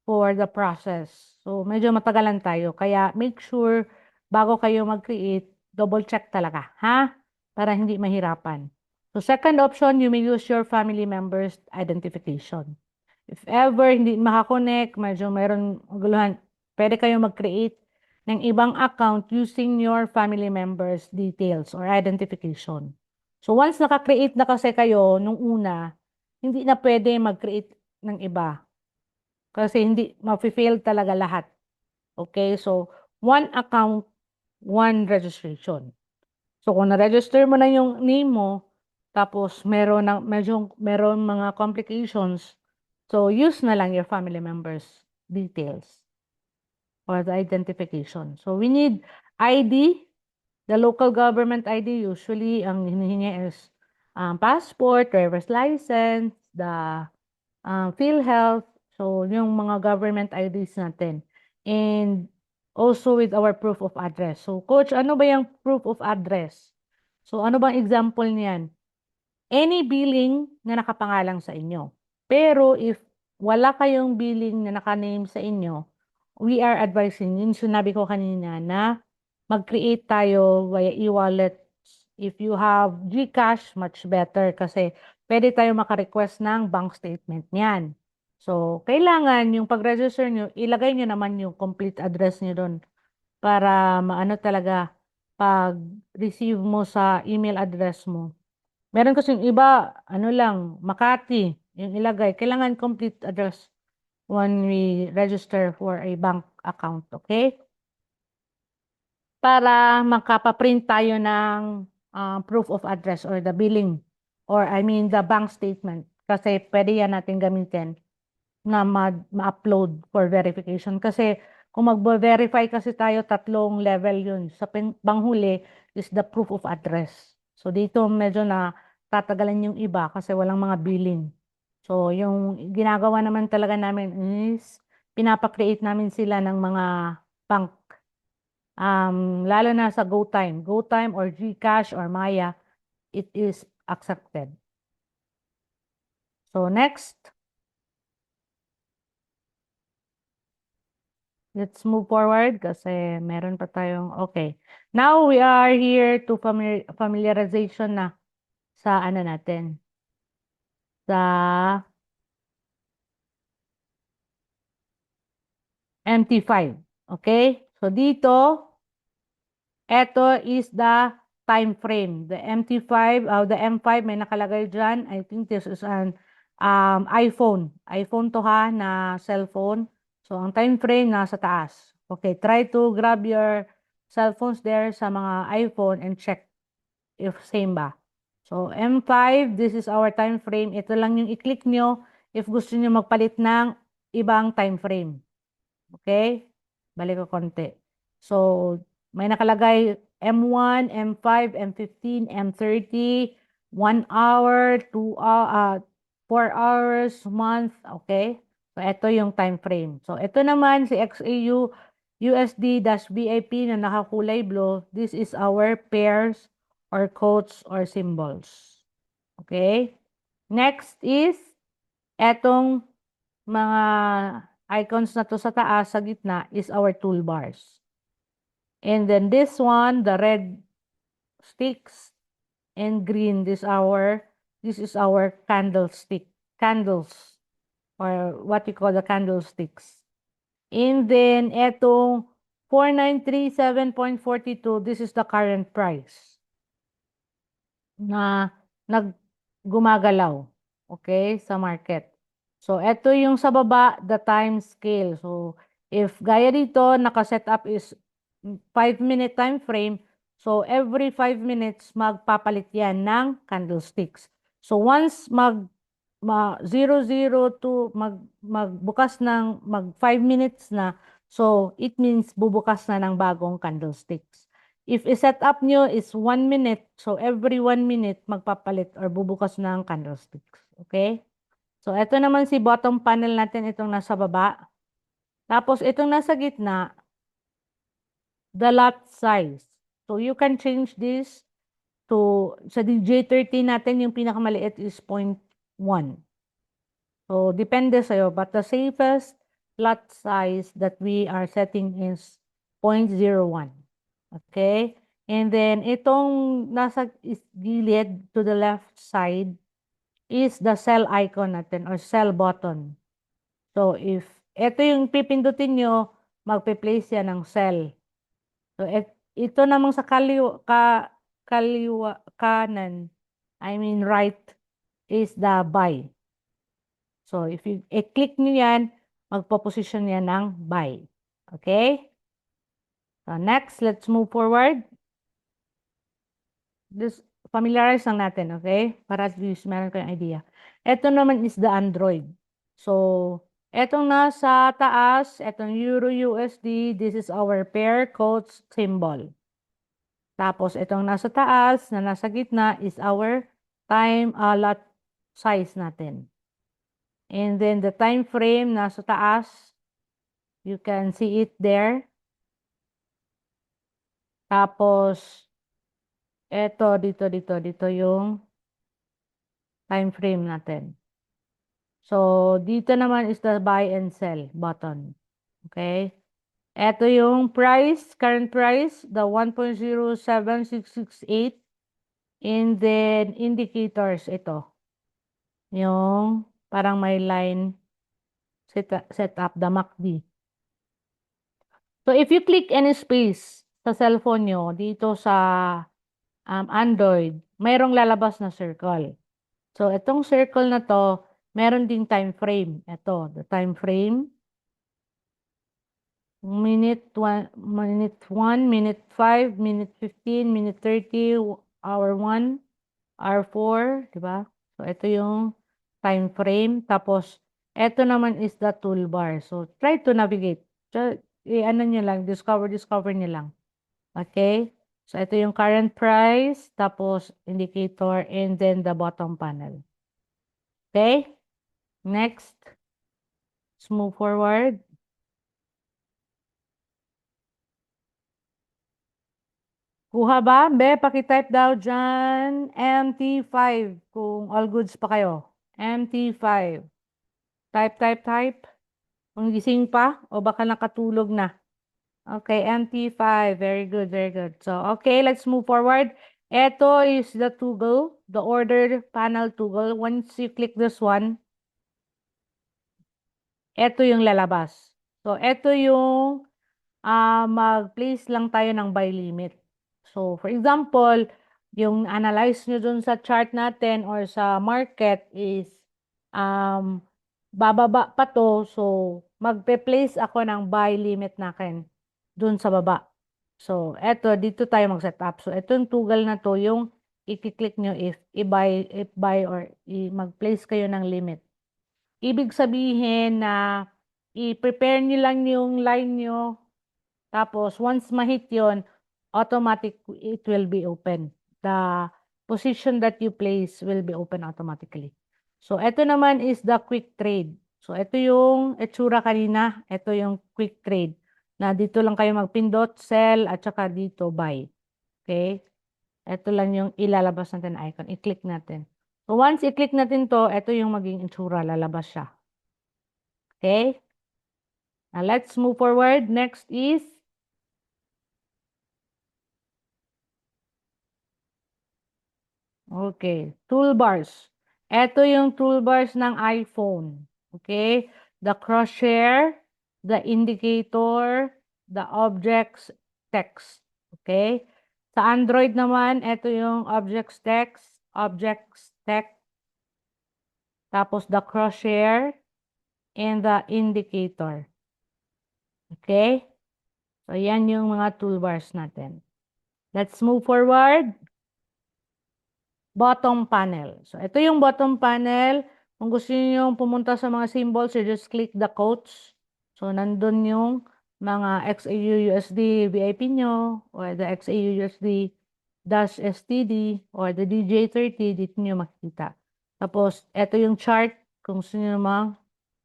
A: for the process. So, medyo matagalan tayo. Kaya, make sure, bago kayo mag-create, double check talaga, ha? Para hindi mahirapan. So, second option, you may use your family members' identification. If ever hindi makakonect, medyo mayroon guluhan, pwede kayo mag-create ng ibang account using your family members' details or identification. So once naka-create na kasi kayo nung una, hindi na pwede mag-create ng iba. Kasi hindi, ma-fail talaga lahat. Okay? So, one account, one registration. So kung na-register mo na yung name mo, tapos meron mga complications, so use na lang your family members' details or the identification. So we need ID, the local government ID. Usually, ang hinihingi is passport, driver's license, the PhilHealth, so yung mga government IDs natin. And also with our proof of address. So, coach, ano ba yung proof of address? So, ano bang example niyan? Any billing na nakapangalang sa inyo. Pero if wala kayong billing na nakaname sa inyo, we are advising, yung sinabi ko kanina na mag-create tayo via e-wallet. If you have GCash, much better kasi pwede tayo maka-request ng bank statement niyan. So, kailangan yung pag-register nyo, ilagay nyo naman yung complete address nyo doon para maano talaga pag-receive mo sa email address mo. Meron kasi yung iba, ano lang, Makati, yung ilagay. Kailangan complete address when we register for a bank account, okay? Para makapaprint tayo ng proof of address or the billing or I mean the bank statement kasi pwede yan natin gamitin na ma-upload for verification. Kasi kung mag-verify kasi tayo, tatlong level yun. Sa panghuli is the proof of address. So dito medyo na tatagalan yung iba kasi walang mga billing. So yung ginagawa naman talaga namin is pinapa-create namin sila ng mga bank. Lalo na sa GoTime. GoTime or GCash or Maya, it is accepted. So next. Let's move forward kasi meron pa tayong, okay. Now we are here to familiarization na sa ano natin. Sa MT5. Okay? So dito, ito is the time frame. The MT5, the M5 may nakalagay dyan. I think this is an iPhone. iPhone to ha, na cellphone. So ang time frame nasa taas. Okay, try to grab your cell phones there sa mga iPhone and check if same ba. So M5, this is our time frame. Ito lang yung i-click nyo if gusto nyo magpalit ng ibang time frame. Okay? Balik ko konti. So, may nakalagay M1, M5, M15, M30, 1 hour, 2 hour, 4 hours, month, okay? So, ito yung time frame. So, ito naman si XAU USD-BIP na nakakulay blue. This is our pairs or codes or symbols. Okay? Next is etong mga icons na to sa taas, sa gitna, is our toolbars. And then this one, the red sticks and green, this is our candles, or what we call the candlesticks. And then, etong 4937.42, this is the current price na gumagalaw, okay, sa market. So, ito yung sa baba, the time scale. So, if gaya dito, naka-set up is 5-minute time frame. So, every 5 minutes, magpapalit yan ng candlesticks. So, once 002 magbukas ng 5 minutes na, so, it means bubukas na ng bagong candlesticks. If i-set up nyo is 1 minute, so every 1 minute, magpapalit or bubukas ng candlesticks. Okay? So, ito naman si bottom panel natin, itong nasa baba. Tapos, itong nasa gitna, the lot size. So, you can change this to, sa DJ13 natin, yung pinakamaliit is 0.1. So, depende sa'yo. But the safest lot size that we are setting is 0.01. Okay? And then, itong nasa gilid to the left side, is the sell icon natin or sell button. So, if ito yung pipindutin nyo, magpe-place yan ng sell. So, ito namang sa kanan, I mean right, is the buy. So, if you click nyo yan, magpo-position yan ng buy. Okay? So, next, let's move forward. This, familiarize lang natin, okay? Para at least meron kayong idea. Ito naman is the Android. So, etong nasa taas, etong Euro USD, this is our pair codes symbol. Tapos, itong nasa taas, na nasa gitna, is our time lot size natin. And then, the time frame nasa taas, you can see it there. Tapos, dito yung time frame natin. So, dito naman is the buy and sell button. Okay? Ito yung price, current price, the 1.07668. And then, indicators, ito. Yung parang may line set up, the MACD. So, if you click any space sa cellphone nyo, dito sa Android, mayroong lalabas na circle. So, itong circle na to, meron ding time frame. Ito, the time frame. Minute 1, minute 5, minute 15, minute 30, hour 1, hour 4, di ba? So, ito yung time frame. Tapos, ito naman is the toolbar. So, try to navigate. So, ano nyo lang, discover nyo lang. Okay? So, ito yung current price, tapos indicator, and then the bottom panel. Okay? Next. Let's move forward. Kuha ba? Be, pakitype daw dyan. MT5 kung all goods pa kayo. MT5. Type. Kung gising pa o baka nakatulog na. Okay, MT5. Very good, very good. So, okay, let's move forward. Ito is the toggle, the order panel toggle. Once you click this one, ito yung lalabas. So, ito yung mag-place lang tayo ng buy limit. So, for example, yung analyze nyo dun sa chart natin or sa market is um, bababa pa to. So, magpe-place ako ng buy limit natin dun sa baba. So, eto, dito tayo mag-set up. So, ito yung toggle na to, yung i-click nyo if i-buy or mag-place kayo ng limit. Ibig sabihin na i-prepare nyo lang yung line nyo. Tapos, once ma-hit yun, automatic, it will be open. The position that you place will be open automatically. So, ito naman is the quick trade. So, ito yung itsura kanina. Ito yung quick trade. Na dito lang kayo magpindot, sell, at saka dito buy. Okay? Ito lang yung ilalabas natin icon. I-click natin. So, once i-click natin to, ito yung maging itsura. Lalabas siya. Okay? Now, let's move forward. Next is okay, toolbars. Ito yung toolbars ng iPhone. Okay? The crosshair, the indicator, the objects text. Okay? Sa Android naman, ito yung objects text, tapos the crosshair, and the indicator. Okay? So, yan yung mga toolbars natin. Let's move forward. Bottom panel. So, ito yung bottom panel. Kung gusto niyo pumunta sa mga symbols, you just click the quotes. So, nandun yung mga XAUUSD VIP nyo, or the XAUUSD dash STD, or the DJ30, dito nyo makikita. Tapos, ito yung chart, kung gusto nyo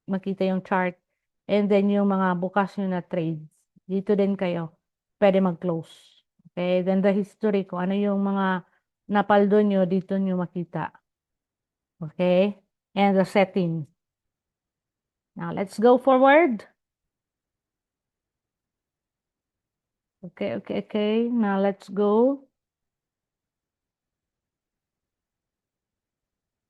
A: makita yung chart. And then, yung mga bukas nyo na trades. Dito din kayo. Pwede mag-close. Okay? Then, the history, kung ano yung mga napaldo nyo, dito nyo makita. Okay? And the setting. Now, let's go forward. Okay. Now, let's go.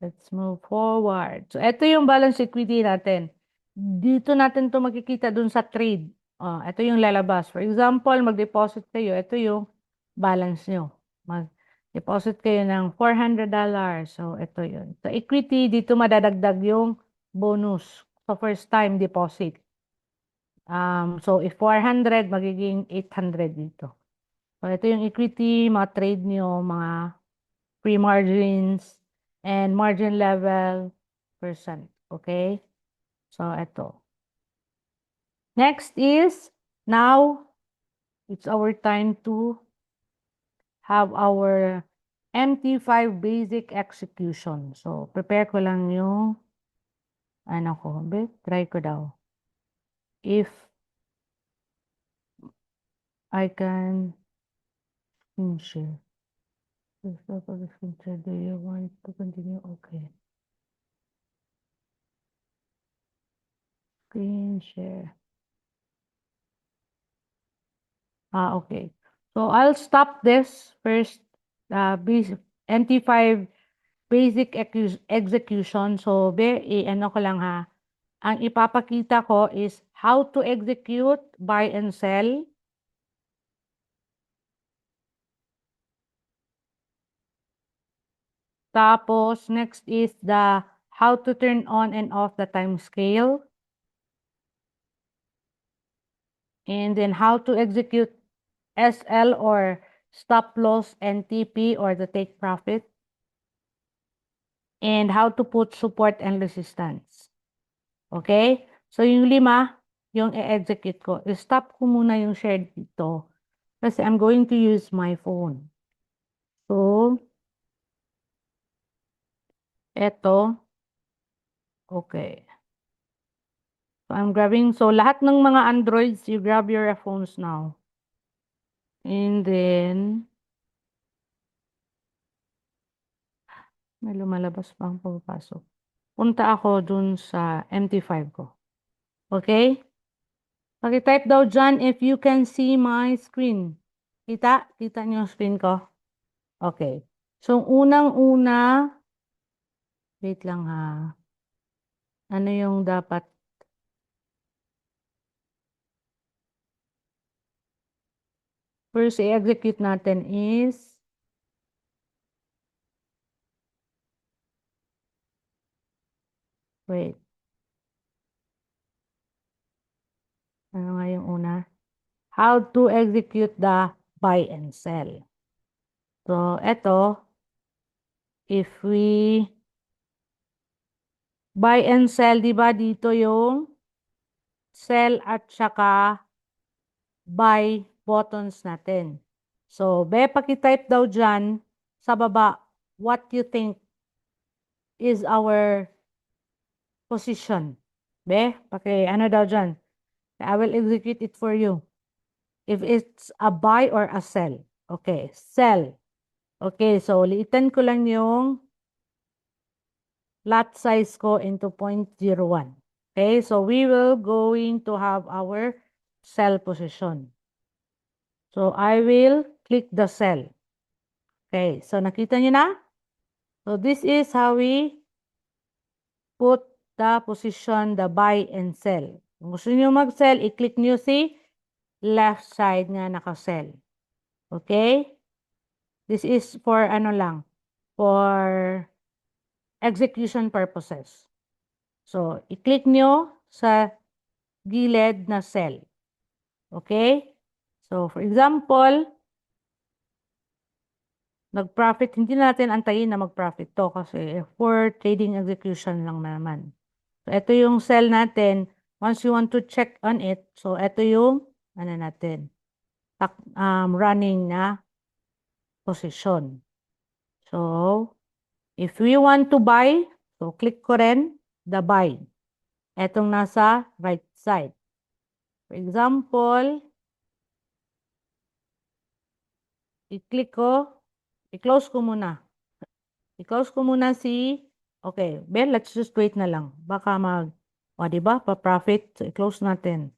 A: Let's move forward. So, ito yung balance equity natin. Dito natin to makikita dun sa trade. Ito yung lalabas. For example, mag-deposit kayo. Ito yung balance nyo. Mag-deposit kayo ng $400. So, ito yun. So, equity, dito madadagdag yung bonus. So, first time deposit. So, if 400, magiging 800 dito. So, ito yung equity, mga trade nyo, mga pre-margins, and margin level percent. Okay? So, ito. Next is, now, it's our time to have our MT5 basic execution. So, prepare ko lang yung, try ko daw. If I can share. Do you want to continue? Okay. Screen share. Okay. So I'll stop this first, NT5 basic execution. So, ano ko lang ha. Ang ipapakita ko is how to execute buy and sell. Tapos, next is the how to turn on and off the time scale. And then how to execute SL or stop loss and TP or the take profit. And how to put support and resistance. Okay? So, yung 5, yung i-execute ko. I-stop ko muna yung share dito. Kasi I'm going to use my phone. So, eto. Okay. So, I'm grabbing. So, lahat ng mga Androids, you grab your phones now. And then, may lumalabas pang pagpasok. Punta ako dun sa MT5 ko. Okay? Paki-type daw dyan if you can see my screen. Kita? Kita niyo yung screen ko? Okay. So, unang-una, wait lang ha. Ano yung dapat? First, i-execute natin is, wait. Ano nga yung una? How to execute the buy and sell. So, eto, if we buy and sell, di ba dito yung sell at saka buy buttons natin. So, pakitype daw dyan sa baba, what you think is our position. Ano daw dyan? I will execute it for you. If it's a buy or a sell. Okay, sell. Okay, so liitan ko lang yung lot size ko into 0.01. Okay, so we will going to have our sell position. So I will click the sell. Okay, so nakita niyo na? So this is how we put the position, the buy and sell. Kung gusto niyo mag-sell, i-click niyo si left side nga naka-sell. Okay? This is for ano lang, for execution purposes. So, i-click nyo sa gilid na cell. Okay? So, for example, nag-profit, hindi natin antayin na mag-profit to kasi for trading execution lang naman. So, ito yung cell natin. Once you want to check on it, so ito yung ano natin, running na position. So, if we want to buy, so click ko rin the buy. Etong nasa right side. For example, i-click ko, i-close ko muna. I-close ko muna okay, let's just wait na lang. Baka diba, pa-profit. So, i-close natin.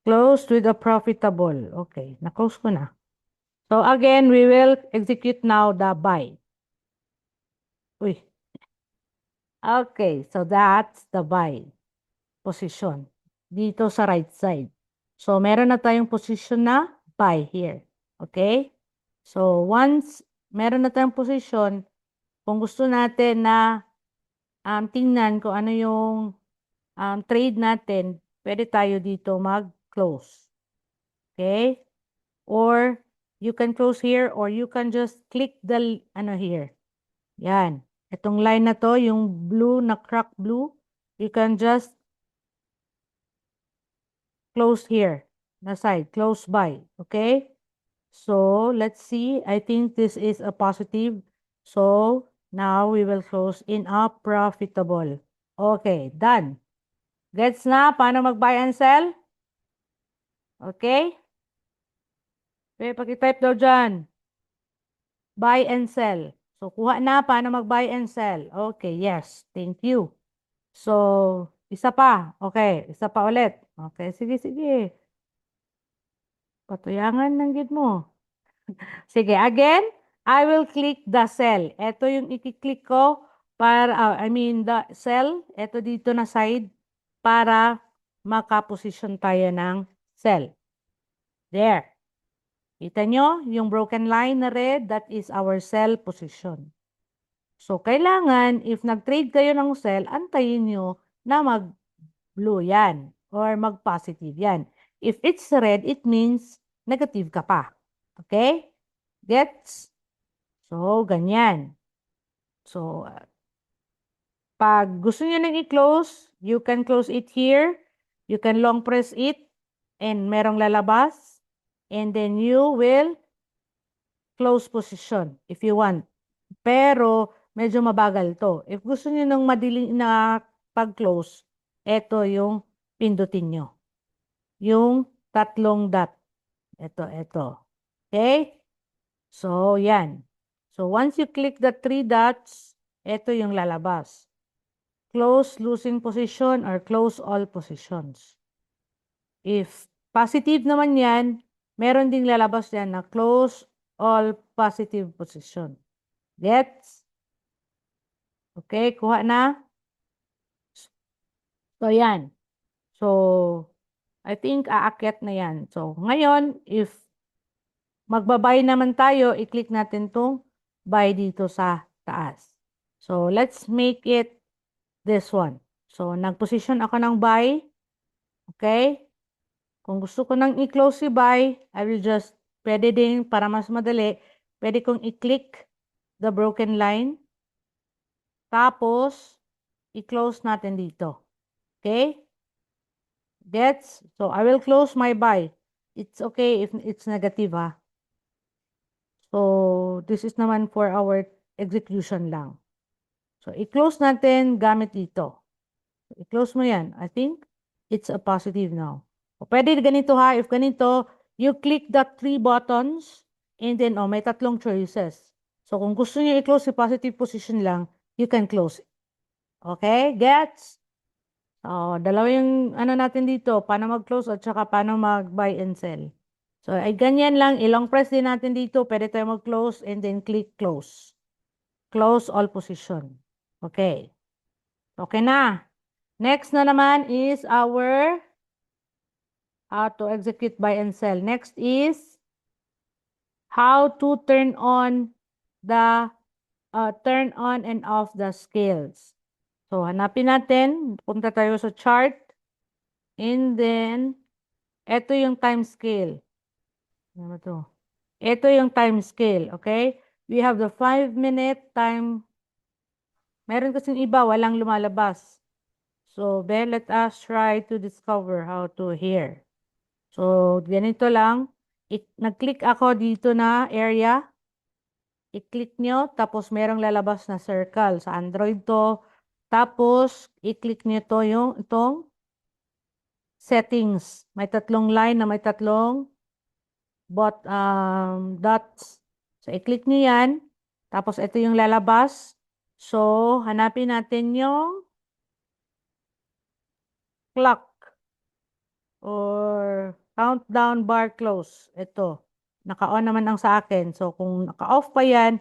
A: Close with a profitable. Okay, na-close ko na. So, again, we will execute now the buy. Uy. Okay, so that's the buy position. Dito sa right side. So, meron na tayong position na buy here. Okay? So, once meron na tayong position, kung gusto natin na tingnan kung ano yung trade natin, pwede tayo dito mag-close. Okay? Or you can close here or you can just click the here. Yan. Itong line na to, yung blue na crack blue, you can just close here. Na side, close by. Okay? So, let's see. I think this is a positive. So, now we will close in a profitable. Okay, done. Gets na paano mag-buy and sell? Okay? Okay, paki-type daw dyan. Buy and sell. So, kuha na paano mag-buy and sell. Okay, yes. Thank you. So, isa pa. Okay, isa pa ulit. Okay, sige, sige. Patuyangan ng gid mo. Sige, again, I will click the cell. Ito yung i-click ko para, the cell, ito dito na side, para makaposition tayo ng cell. There. Kita nyo, yung broken line na red, that is our cell position. So, kailangan, if nag-trade kayo ng cell, antayin nyo na mag-blue yan or mag-positive yan. If it's red, it means negative ka pa. Okay? Gets? So, ganyan. So, pag gusto nyo nang i-close, you can close it here. You can long press it and merong lalabas. And then you will close position if you want. Pero, medyo mabagal to. If gusto nyo nang madili na pag-close, ito yung pindutin nyo. Yung tatlong dot. Ito. Okay? So, yan. So, once you click the three dots, ito yung lalabas. Close losing position or close all positions. If positive naman yan, meron ding lalabas yan na close all positive position. Gets? Okay, kuha na. So, yan. So, I think aakyat na yan. So, ngayon, if magbabay naman tayo, i-click natin tong buy dito sa taas. So, let's make it this one. So, nag-position ako ng buy. Okay? Kung gusto ko nang i-close si buy, I will just, pwede din, para mas madali, pwede kong i-click the broken line. Tapos, i-close natin dito. Okay? Gets? So, I will close my buy. It's okay if it's negative, ha? So, this is naman for our execution lang. So, i-close natin gamit dito. I-close mo yan. I think it's a positive now. O, pwede ganito ha. If ganito, you click the three buttons and then, may tatlong choices. So, kung gusto niyo i-close yung positive position lang, you can close it. Okay? Gets? Dalawa yung natin dito, paano mag-close at saka paano mag-buy and sell. So, ay ganyan lang. I-long press din natin dito. Pwede tayo mag-close and then click close. Close all position. Okay. Okay na. Next na naman is our how to execute buy and sell. Next is how to turn on and off the scales. So, hanapin natin. Punta tayo sa chart. And then, ito yung time scale. Ano to? Ito yung time scale, okay? We have the 5-minute time. Meron kasing iba, walang lumalabas. So, then let us try to discover how to here. So, ganito lang. Nag-click ako dito na area. I-click nyo, tapos merong lalabas na circle. Sa Android to. Tapos, i-click nyo to itong settings. May tatlong line na may tatlong dots. So, i-click nyo yan. Tapos, ito yung lalabas. So, hanapin natin yung clock or countdown bar close. Ito. Naka-on naman ang sa akin. So, kung naka-off pa yan,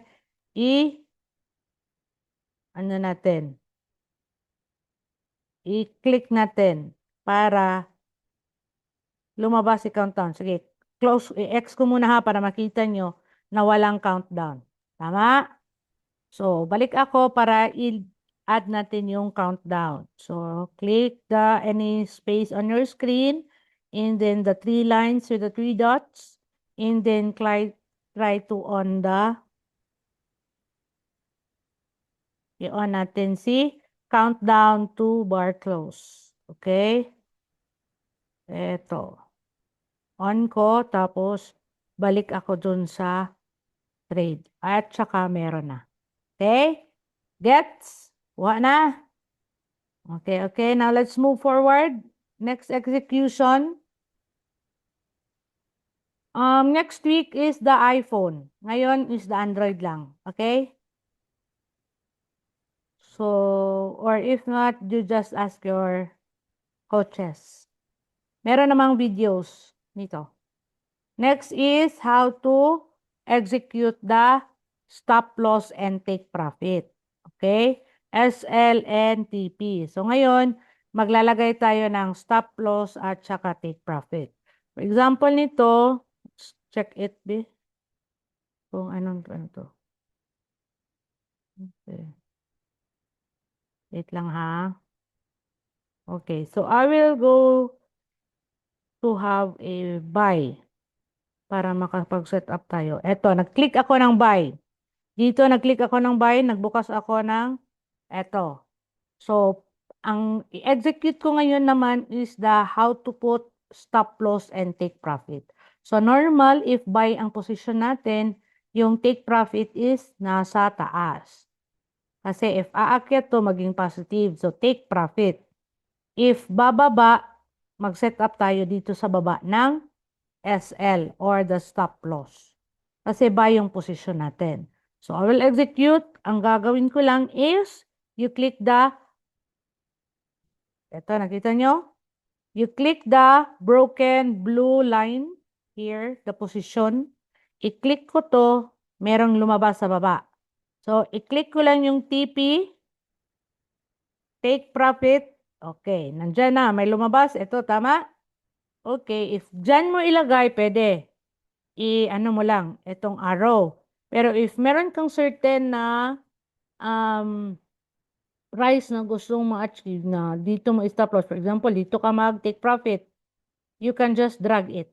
A: natin. I-click natin para lumabas si countdown. Sige, close, i-X ko muna ha para makita nyo na walang countdown. Tama? So, balik ako para i-add natin yung countdown. So, click any space on your screen and then the three lines with the three dots and then try to i-on natin si countdown to bar close. Okay? Eto. On ko, tapos balik ako dun sa trade. At saka meron na. Okay? Gets? Kuha na. Okay. Now let's move forward. Next execution. Next week is the iPhone. Ngayon is the Android lang. Okay? So, or if not, you just ask your coaches. Meron namang videos nito. Next is how to execute the stop loss and take profit. Okay? SLNTP. So ngayon, maglalagay tayo ng stop loss at saka take profit. For example nito, check it be kung ano to. Okay. Wait lang ha. Okay, so I will go to have a buy para makapag-set up tayo. Eto, nag-click ako ng buy. Dito, nag-click ako ng buy, nagbukas ako ng eto. So, ang i-execute ko ngayon naman is the how to put stop loss and take profit. So, normal, if buy ang position natin, yung take profit is nasa taas. Kasi if aakyat to, maging positive. So, take profit. If bababa, mag-set up tayo dito sa baba ng SL or the stop loss. Kasi buy yung position natin. So, I will execute. Ang gagawin ko lang is, you click the, eto, nakita nyo? You click the broken blue line here, the position. I-click ko to, merong lumabas sa baba. So, i-click ko lang yung TP, take profit. Okay, nandyan na, may lumabas. Ito, tama? Okay, if dyan mo ilagay, pwede. I-ano mo lang, itong arrow. Pero if meron kang certain na price na gustong ma-achieve na dito mo stop loss, for example, dito ka mag-take profit, you can just drag it.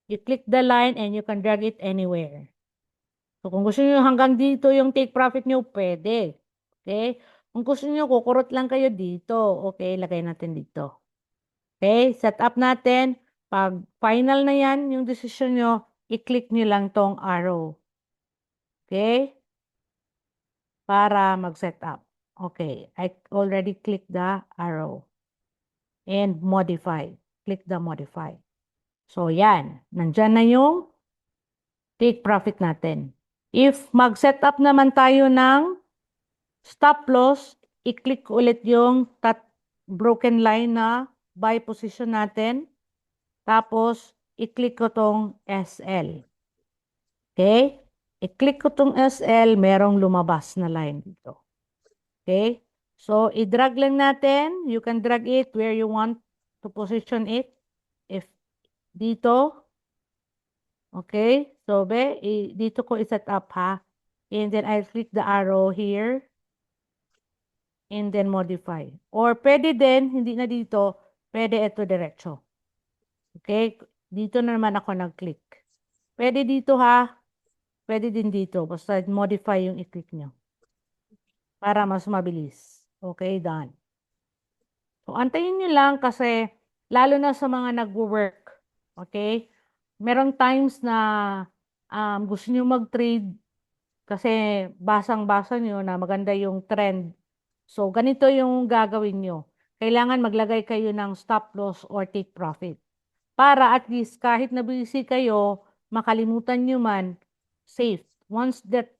A: You click the line and you can drag it anywhere. So, kung gusto niyo hanggang dito yung take profit niyo, pwede. Okay? Kung gusto niyo, kukurot lang kayo dito. Okay, lagay natin dito. Okay, set up natin. Pag final na yan, yung decision nyo, i-click nyo lang tong arrow. Okay? Para mag-set up. Okay, I already clicked the arrow. And modify. Click the modify. So, yan. Nandyan na yung take profit natin. If mag-set up naman tayo ng stop loss, i-click ulit yung broken line na buy position natin. Tapos, i-click ko tong SL. Okay? I-click ko tong SL, merong lumabas na line dito. Okay? So, i-drag lang natin. You can drag it where you want to position it. If dito, okay? So, dito ko i-set up ha. And then, I'll click the arrow here. And then, modify. Or, pwede din, hindi na dito, pwede ito diretso. Okay? Dito na naman ako nag-click. Pwede dito ha. Pwede din dito. Basta modify yung i-click nyo. Para mas mabilis. Okay, done. So, antayin nyo lang kasi lalo na sa mga nagwo-work. Okay? Merong times na gusto nyo mag-trade kasi basang-basa nyo na maganda yung trend. So, ganito yung gagawin nyo. Kailangan maglagay kayo ng stop loss or take profit. Para at least kahit na busy kayo, makalimutan nyo man, safe. Once that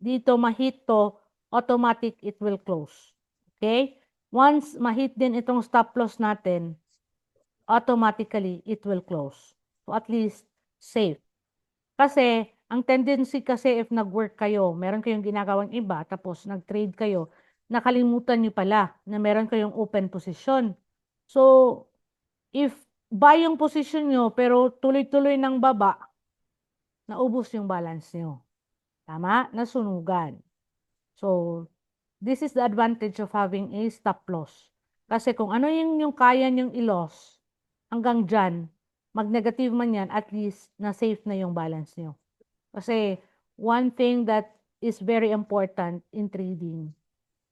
A: dito ma-hit to, automatic it will close. Okay? Once ma-hit din itong stop loss natin, automatically it will close. So at least safe. Kasi ang tendency kasi if nag-work kayo, meron kayong ginagawang iba, tapos nag-trade kayo, nakalimutan nyo pala na meron kayong open position. So, if buy yung position nyo, pero tuloy-tuloy ng baba, naubos yung balance nyo. Tama? Nasunugan. So, this is the advantage of having a stop loss. Kasi kung ano yung kaya nyong i-loss, hanggang dyan, mag-negative man yan, at least na-safe na yung balance nyo. Kasi one thing that is very important in trading,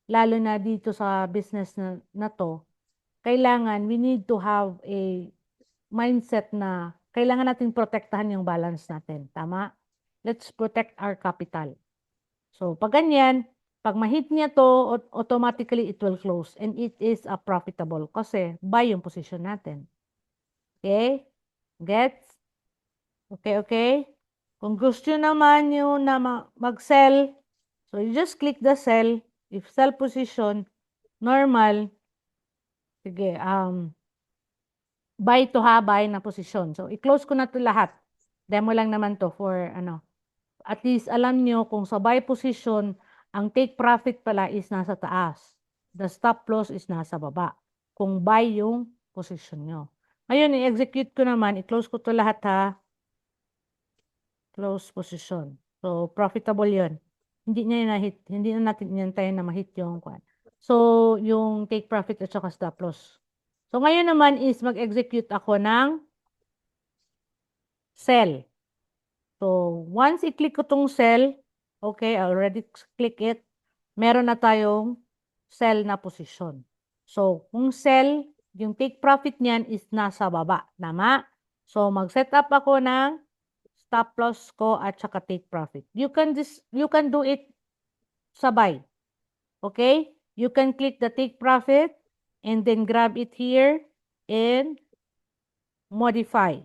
A: lalo na dito sa business na to, kailangan we need to have a mindset na kailangan natin protektahan yung balance natin. Tama? Let's protect our capital. So, pag ganyan, pag ma-hit niya to, automatically it will close. And it is a profitable kasi buy yung position natin. Okay? Gets? Okay, okay? Kung gusto naman nyo na mag-sell, so you just click the sell. If sell position, normal, sige, buy to ha, buy na position. So, i-close ko na to lahat. Demo lang naman to for ano. At least alam nyo kung sa buy position, ang take profit pala is nasa taas. The stop loss is nasa baba. Kung buy yung position nyo. Ngayon, i-execute ko naman. I-close ko to lahat ha. Close position. So, profitable yun. Hindi niya yun na-hit. Hindi na natin inantayin na ma-hit yung kwan. So, yung take profit at saka stop loss. So, ngayon naman is mag-execute ako ng sell. So, once i-click ko tong sell, okay, I already click it, meron na tayong sell na position. So, kung sell, yung take profit niyan is nasa baba. Tama? So, mag-set up ako ng stop loss ko at saka take profit. You can do it sabay. Okay? You can click the take profit and then grab it here and modify.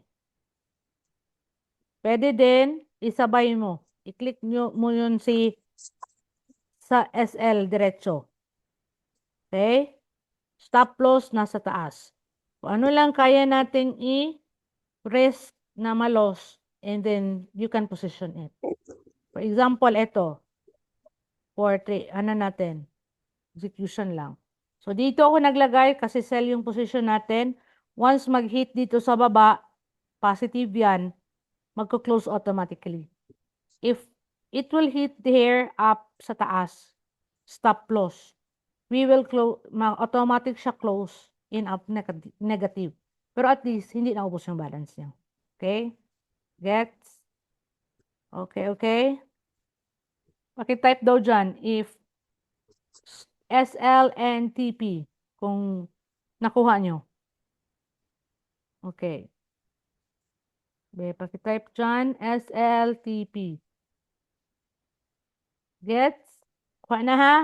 A: Pwede din, isabay mo. I-click mo yun sa SL diretso. Okay? Stop loss nasa taas. Kung ano lang kaya nating i-risk na ma-loss and then you can position it. For example, ito. For ano natin? Execution lang. So, dito ako naglagay kasi sell yung position natin. Once mag-hit dito sa baba, positive yan, magko-close automatically. If it will hit here up sa taas, stop loss, we will close, automatic siya close in up negative. Pero at least, hindi naubos yung balance niya. Okay? Gets? Okay, okay? Paki-type daw dyan if SL and TP kung nakuha nyo. Okay. Paki-type dyan SLTP. Gets? Kuha na ha?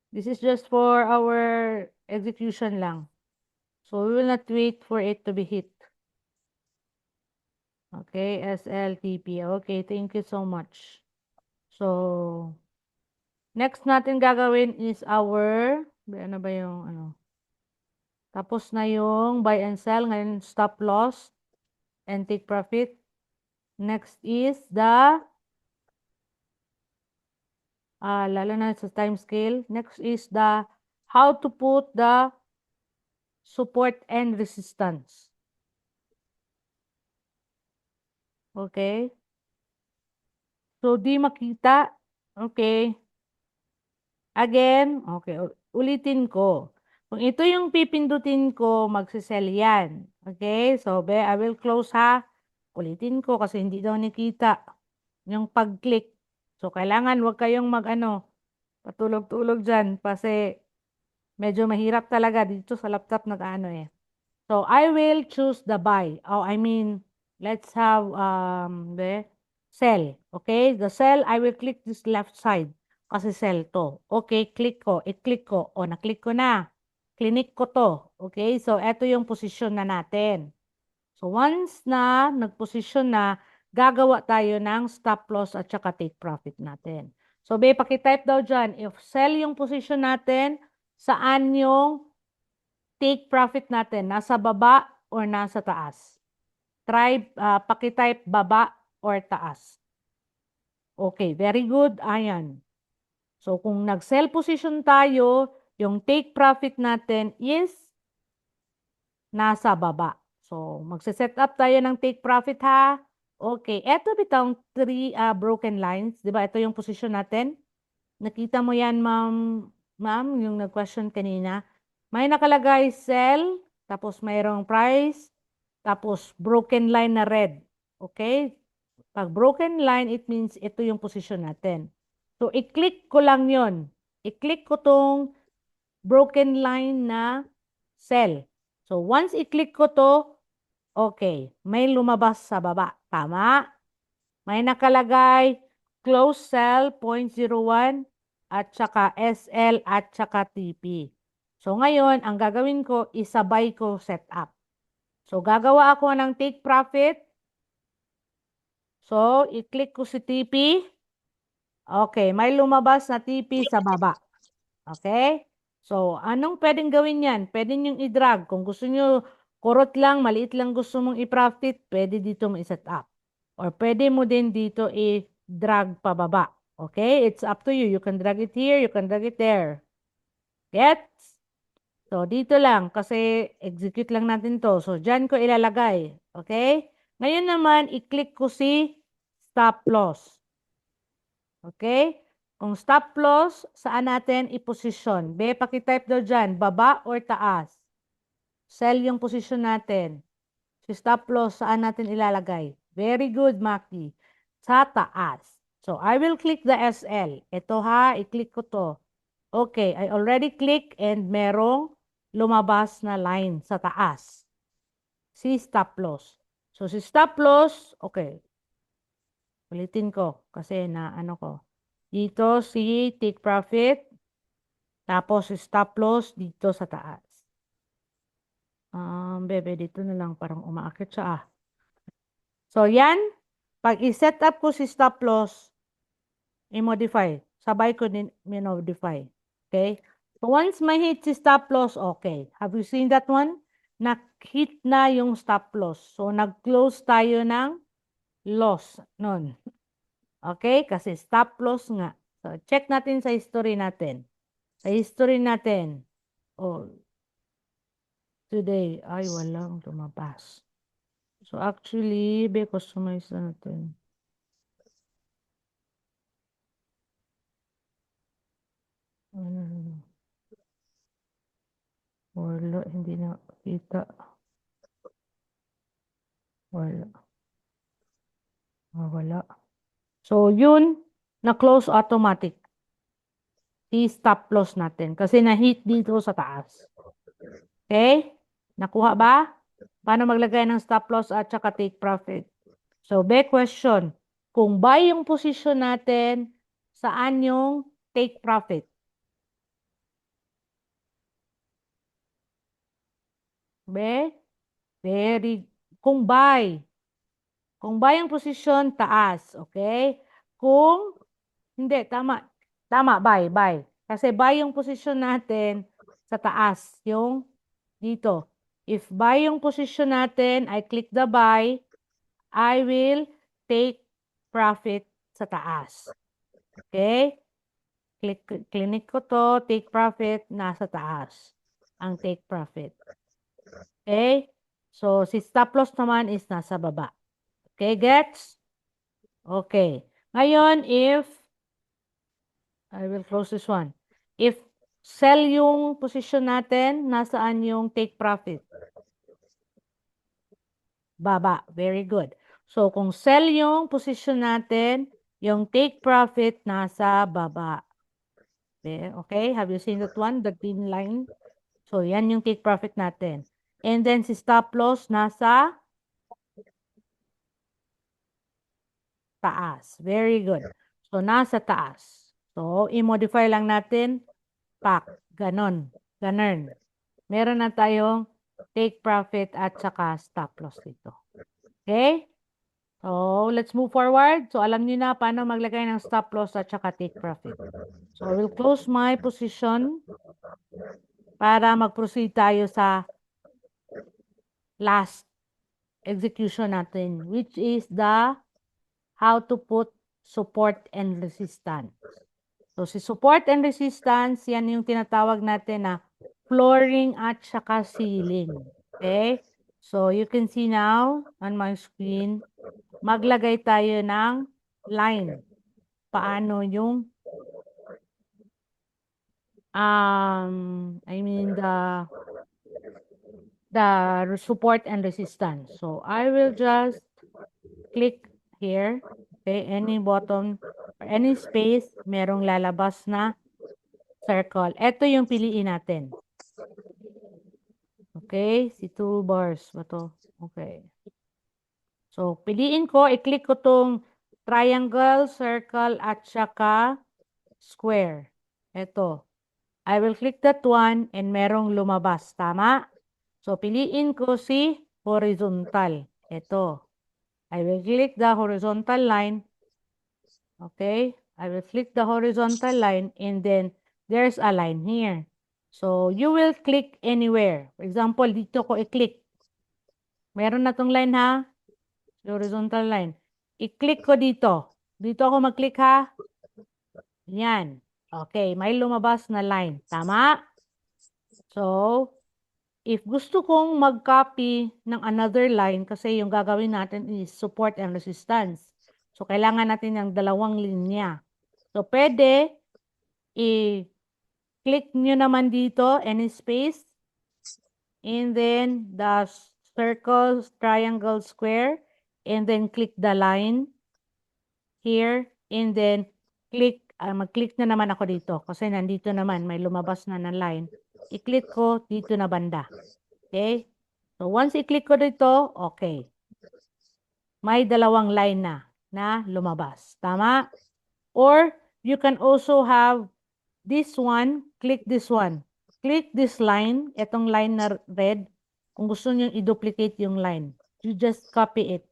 A: This is just for our execution lang. So, we will not wait for it to be hit. Okay, SLTP. Okay, thank you so much. So, next natin gagawin is our, ano ba yung, ano? Tapos na yung buy and sell. Ngayon, stop loss and take profit. Next is the, lalo na sa time scale. Next is the, how to put the support and resistance. Okay? So, di makita. Okay. Again, okay, ulitin ko. Kung ito yung pipindutin ko, magsisell yan. Okay? So, I will close ha. Ulitin ko kasi hindi daw nakita yung pag-click. So, kailangan wag kayong patulog-tulog dyan kasi medyo mahirap talaga dito sa laptop nag-ano eh. So, I will choose the buy. Oh, I mean, let's have the sell. Okay? The sell, I will click this left side. Kasi sell to. Okay, click ko. I-click ko. O, na-click ko na. Clinic ko to. Okay? So, eto yung position na natin. So, once na nag-position na, gagawa tayo ng stop loss at saka take profit natin. So, pakitype daw dyan, if sell yung position natin, saan yung take profit natin? Nasa baba or nasa taas? Pakitype baba or taas. Okay, very good. Ayan. So, kung nag-sell position tayo, yung take profit natin is nasa baba. So, magse-set up tayo ng take profit ha. Okay, eto bitang 3 broken lines. Diba? Ito yung position natin. Nakita mo yan, ma'am, yung nag-question kanina. May nakalagay sell, tapos mayroong price, tapos broken line na red. Okay? Pag broken line, it means ito yung position natin. So, i-click ko lang yon. I-click ko tong broken line na sell. So, once i-click ko to, okay, may lumabas sa baba. Tama? May nakalagay close sell 0.01 at saka SL at saka TP. So, ngayon, ang gagawin ko, isabay ko setup. So, gagawa ako ng take profit. So, i-click ko si TP. Okay, may lumabas na TP sa baba. Okay? So, anong pwedeng gawin yan? Pwede nyo i-drag. Kung gusto nyo, kurot lang, maliit lang gusto mong i-profit, pwede dito mo i-set up. Or pwede mo din dito i-drag pababa. Okay? It's up to you. You can drag it here, you can drag it there. Gets? So, dito lang kasi execute lang natin to. So, dyan ko ilalagay. Okay? Ngayon naman, i-click ko si stop loss. Okay? Kung stop loss, saan natin i-position? Be, pakitype daw dyan, baba or taas? Sell yung position natin. Si stop loss, saan natin ilalagay? Very good, Maki. Sa taas. So, I will click the SL. Ito ha, i-click ko to. Okay, I already click and merong lumabas na line sa taas. Si stop loss. So, si stop loss, okay. Ulitin ko kasi na ano ko. Dito si take profit. Tapos si stop loss dito sa taas. Bebe, dito na lang parang umaakit siya ah. So, yan. Pag i-set up ko si stop loss, i-modify. Sabay ko din i-modify. Okay? So, once may hit si stop loss, okay. Have you seen that one? Nag-hit na yung stop loss. So, nag-close tayo ng loss nun. Okay? Kasi stop loss nga. So, check natin sa history natin. Sa history natin. Oh, today, ay walang lumabas. So, actually, be customize na natin. Wala, hindi na kita. Wala. Wala. So, yun, na-close automatic. I-stop loss natin kasi na-hit dito sa taas. Okay? Nakuha ba? Paano maglagay ng stop loss at saka take profit? So, back question. Kung buy yung position natin, saan yung take profit? Be? Kung buy. Kung buy yung position, taas. Okay? Kung, hindi, tama. Tama, buy. Kasi buy yung position natin sa taas. Yung dito. If buy yung position natin, I click the buy, I will take profit sa taas. Okay? Click ko to, take profit, nasa taas. Ang take profit. Okay? So, si stop loss naman is nasa baba. Okay, gets? Okay. Ngayon, if, I will close this one. If sell yung position natin, nasaan yung take profit? Baba. Very good. So, kung sell yung position natin, yung take profit nasa baba. Okay? Have you seen that one? The green line? So, yan yung take profit natin. And then, si stop loss nasa taas. Very good. So, nasa taas. So, i-modify lang natin. Pak. Ganon. Ganon. Meron na tayong take profit at saka stop loss dito. Okay? So, let's move forward. So, alam niyo na paano maglagay ng stop loss at saka take profit. So, I will close my position para mag-proceed tayo sa last execution natin, which is the how to put support and resistance. So, si support and resistance, yan yung tinatawag natin na flooring at saka ceiling. Okay? So, you can see now on my screen, maglagay tayo ng line. Paano yung I mean the support and resistance. So, I will just click here. Okay, any button or any space, merong lalabas na circle. Ito yung piliin natin. Okay, si toolbars ba to? Okay. So, piliin ko, i-click ko tong triangle, circle, at saka square. Ito. I will click that one and merong lumabas. Tama? So, piliin ko si horizontal. Ito. I will click the horizontal line. Okay? I will click the horizontal line and then there's a line here. So, you will click anywhere. For example, dito ko i-click. Meron na tong line ha? The horizontal line. I-click ko dito. Dito ako mag-click ha. Yan. Okay, may lumabas na line. Tama? So, if gusto kong mag-copy ng another line, kasi yung gagawin natin is support and resistance. So, kailangan natin ng dalawang linya. So, pwede i-click nyo naman dito, any space, and then the circle, triangle, square, and then click the line here, and then mag-click na naman ako dito kasi nandito naman may lumabas na na line. I-click ko dito na banda. Okay? So once i-click ko dito, okay. May dalawang line na lumabas. Tama? Or you can also have this one, click this one. Click this line, etong line na red. Kung gusto niyo i-duplicate yung line, you just copy it.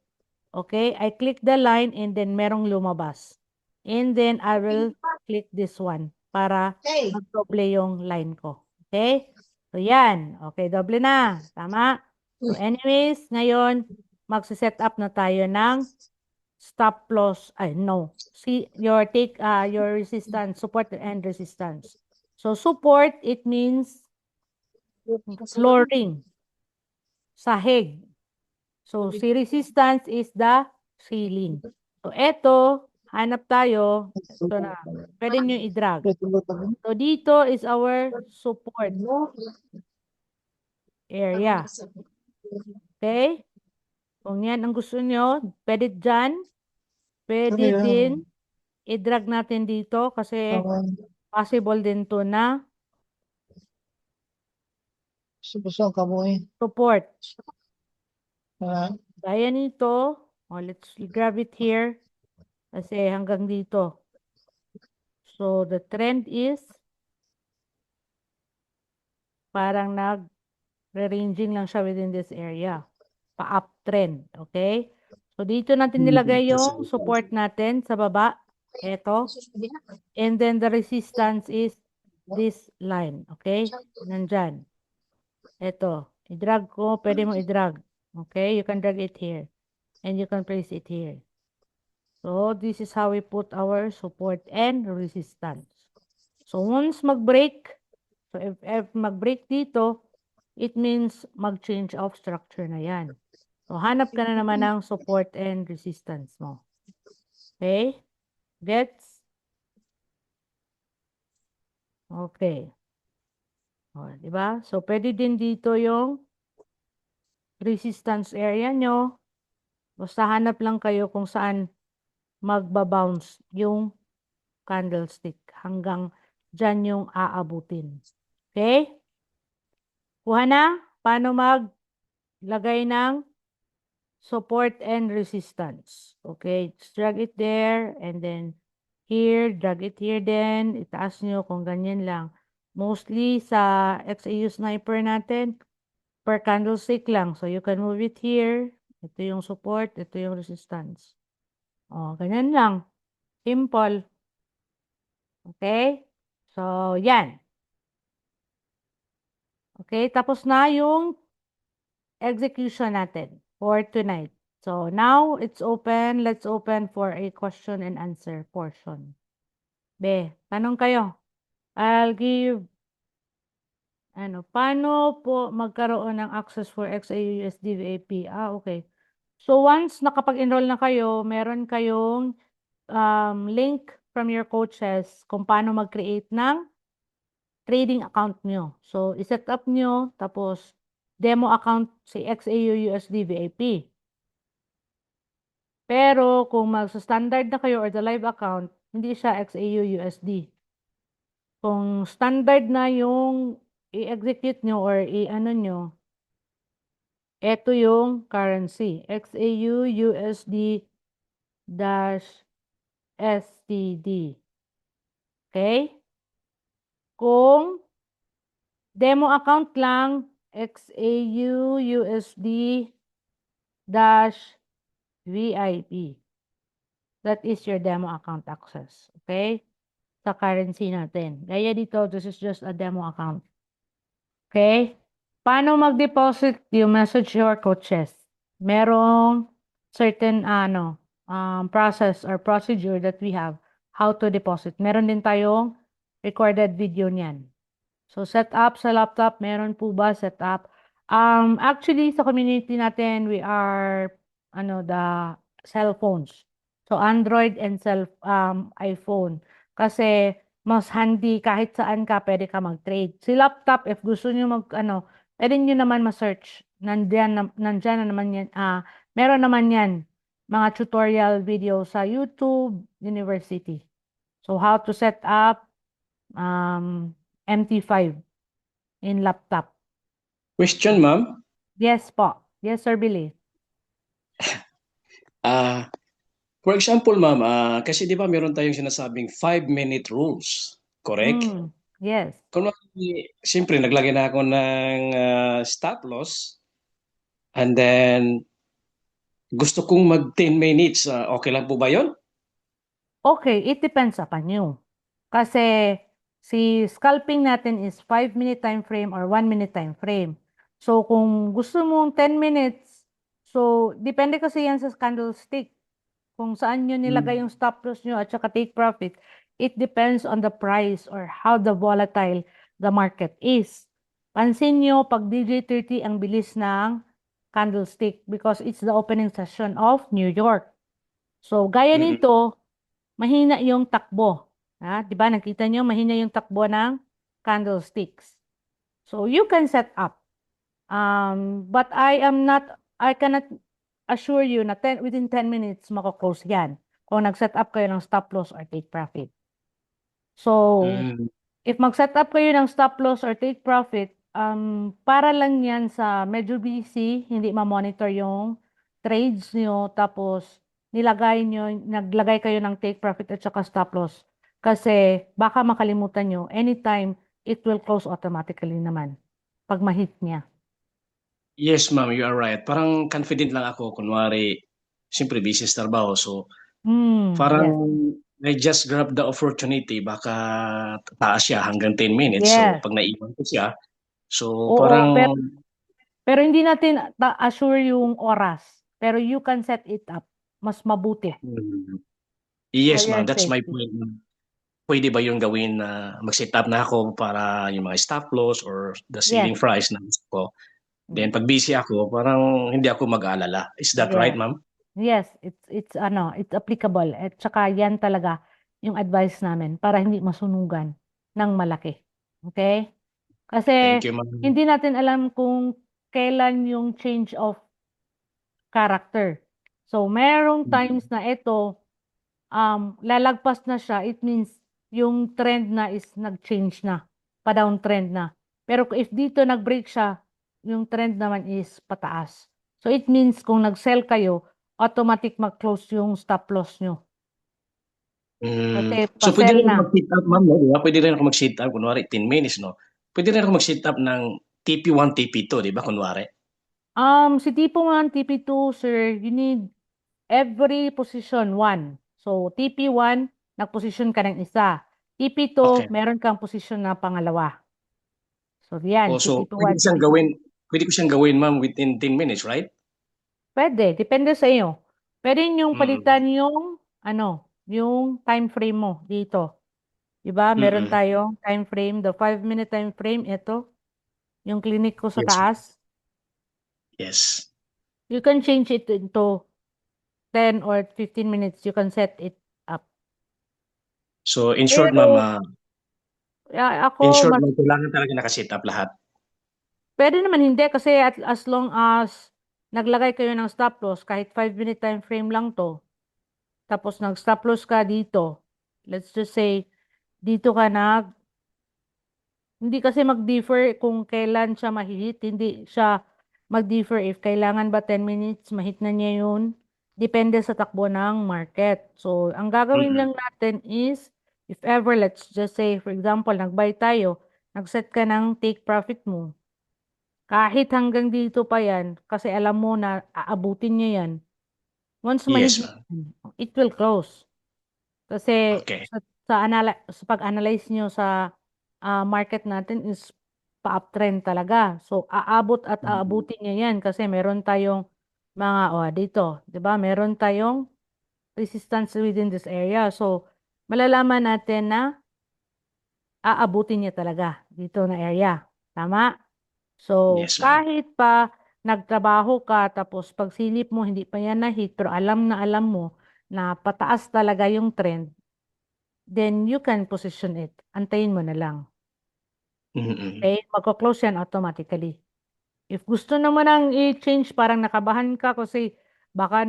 A: Okay? I click the line and then merong lumabas. And then I will click this one para mag-doble yung line ko. Okay? So yan. Okay, doble na. Tama? So anyways, ngayon, magsiset up na tayo ng stop loss. Ay, no. See, your resistance, support and resistance. So support, it means flooring. Sahig. So, si resistance is the ceiling. So, eto, hanap tayo. Ito na. Pwede nyo i-drag. So, dito is our support area. Okay? Kung yan ang gusto nyo, pwede dyan. Pwede din i-drag natin dito kasi possible din to na support. Gaya nito. Oh, let's grab it here. Kasi hanggang dito. So, the trend is parang nag-ranging lang siya within this area. Pa-uptrend. Okay? So, dito natin nilagay yung support natin sa baba. Ito. And then, the resistance is this line. Okay? Nandyan. Ito. I-drag ko. Pwede mo i-drag. Okay? You can drag it here. And you can place it here. So, this is how we put our support and resistance. So, once mag-break, so if mag-break dito, it means mag-change of structure na yan. So, hanap ka na naman ng support and resistance mo. Okay? Gets? Okay. O, diba? So, pwede din dito yung resistance area nyo. Basta hanap lang kayo kung saan magbabounce yung candlestick hanggang dyan yung aabutin. Okay? Kuha na? Paano maglagay ng support and resistance? Okay, just drag it there and then here, drag it here then. Itaas nyo kung ganyan lang. Mostly sa XAU Sniper natin, per candlestick lang. So you can move it here. Ito yung support, ito yung resistance. O, ganyan lang. Simple. Okay? So, yan. Okay, tapos na yung execution natin for tonight. So, now it's open. Let's open for a question and answer portion. Be, tanong kayo. I'll give, paano po magkaroon ng access for XAUSD VIP? Okay. So, once nakapag-enroll na kayo, meron kayong link from your coaches kung paano mag-create ng trading account nyo. So, iset up nyo, tapos demo account si XAUUSD VIP. Pero kung magsa-standard na kayo or the live account, hindi siya XAUUSD. Kung standard na yung i-execute nyo or i-ano nyo, ito yung currency. XAUUSD-STD. Okay? Kung demo account lang, XAUUSD-VIP. That is your demo account access. Okay? Sa currency natin. Gaya dito, this is just a demo account. Okay? Paano mag-deposit? You message your coaches. Merong certain, process or procedure that we have, how to deposit. Meron din tayong recorded video niyan. So, setup sa laptop, meron po ba setup? Actually, sa community natin, we are, the cell phones. So, Android and iPhone. Kasi, mas handy kahit saan ka, pwede ka mag-trade. Si laptop, if gusto nyo pwede nyo naman ma-search. Nandyan na naman yan. Meron naman yan. Mga tutorial video sa YouTube University. So, how to set up MT5 in laptop.
B: Question, ma'am.
A: Yes po. Yes, Sir Billy.
B: For example, ma'am, kasi di ba meron tayong sinasabing 5-minute rules, correct?
A: Yes.
B: Kung siyempre, naglagay na ako ng stop loss and then gusto kong mag 10 minutes, okay lang po ba yun?
A: Okay, it depends upon you. Kasi si scalping natin is 5-minute time frame or 1-minute time frame. So kung gusto mong 10 minutes, so depende kasi yan sa candlestick. Kung saan nyo nilagay yung stop loss nyo at saka take profit, it depends on the price or how the volatile the market is. Pansin nyo, pag DJ30, ang bilis ng candlestick because it's the opening session of New York. So, gaya nito, mahina yung takbo. Di ba? Nakita nyo, mahina yung takbo ng candlesticks. So, you can set up. But I cannot assure you na within 10 minutes mako-close yan kung nag-set up kayo ng stop loss or take profit. So, if mag-set up kayo ng stop loss or take profit, para lang yan sa medyo busy, hindi ma-monitor yung trades nyo, tapos naglagay kayo ng take profit at saka stop loss. Kasi baka makalimutan nyo, anytime, it will close automatically naman pag ma-hit niya.
B: Yes, ma'am, you are right. Parang confident lang ako, kunwari, siyempre busy sa trabaho, so parang
A: Yes.
B: I just grab the opportunity, baka taas siya hanggang 10 minutes. So
A: Yes.
B: pag naiwan ko siya, so
A: Oo,
B: parang
A: pero hindi natin assure yung oras. Pero you can set it up. Mas mabuti. For
B: yes,
A: your
B: ma'am, that's my
A: safety.
B: point. Pwede ba yung gawin na mag-set up na ako para yung mga stop loss or the ceiling
A: Yes.
B: price na gusto ko? Then
A: Mm.
B: pag busy ako, parang hindi ako mag-aalala. Is that right,
A: Yes.
B: ma'am?
A: Yes, it's applicable. At saka yan talaga yung advice namin para hindi masunugan ng malaki. Okay? Kasi
B: Thank you, ma'am.
A: hindi natin alam kung kailan yung change of character. So, merong times na ito, lalagpas na siya, it means yung trend na is nag-change na, pa-down trend na. Pero if dito nag-break siya, yung trend naman is pataas. So it means kung nag-sell kayo, automatic mag-close yung stop loss nyo. Kasi
B: So pwede
A: pa-sell
B: rin ako
A: na.
B: mag-sit up, ma'am, no? Di ba? Pwede rin ako mag-sit up, kunwari 10 minutes, no? Pwede rin ako mag-sit up ng TP1, TP2, di ba, kunwari?
A: Si tipo 1, TP2, sir, you need every position 1. So TP1, nag-position ka ng isa. TP2,
B: Okay.
A: meron kang position na pangalawa. So yan, si
B: So pwede ko
A: TP1,
B: siyang
A: TP2.
B: gawin, ma'am, within 10 minutes, right?
A: Pwede, depende sa iyo. Pwede yung
B: Mm.
A: palitan yung time frame mo dito. 'Di ba? Meron
B: Mm-mm.
A: tayong time frame, the 5-minute time frame, ito, yung clinic ko sa
B: Yes.
A: taas.
B: Yes.
A: You can change it into 10 or 15 minutes. You can set it up.
B: So in short, ma'am,
A: Pero, ako,
B: kailangan talaga naka-sit up lahat.
A: pwede naman hindi kasi as long as naglagay kayo ng stop loss, kahit 5-minute time frame lang to, tapos nag-stop loss ka dito, let's just say, dito ka hindi kasi mag-differ kung kailan siya mahihit. Hindi siya mag-differ if kailangan ba 10 minutes, mahit na niya yun. Depende sa takbo ng market. So, ang gagawin
B: Mm-mm.
A: lang natin is, if ever, let's just say, for example, nag-buy tayo, nag-set ka ng take profit mo. Kahit hanggang dito pa yan, kasi alam mo na aabutin niya yan. Once mahit
B: Yes,
A: na
B: ma'am.
A: yan, it will close. Kasi
B: Okay.
A: sa pag-analyze nyo sa market natin is pa-uptrend talaga. So, aabot at
B: Mm-mm.
A: aabutin niya yan kasi meron tayong mga, dito, di ba? Meron tayong resistance within this area. So, malalaman natin na aabutin niya talaga dito na area. Tama? So,
B: Yes, ma'am.
A: kahit pa nagtrabaho ka, tapos pagsilip mo, hindi pa yan na-hit, pero alam na alam mo na pataas talaga yung trend, then you can position it. Antayin mo na lang.
B: Mm-mm.
A: Okay? Magko-close yan automatically. If gusto naman ang i-change, parang nakabahan ka kasi baka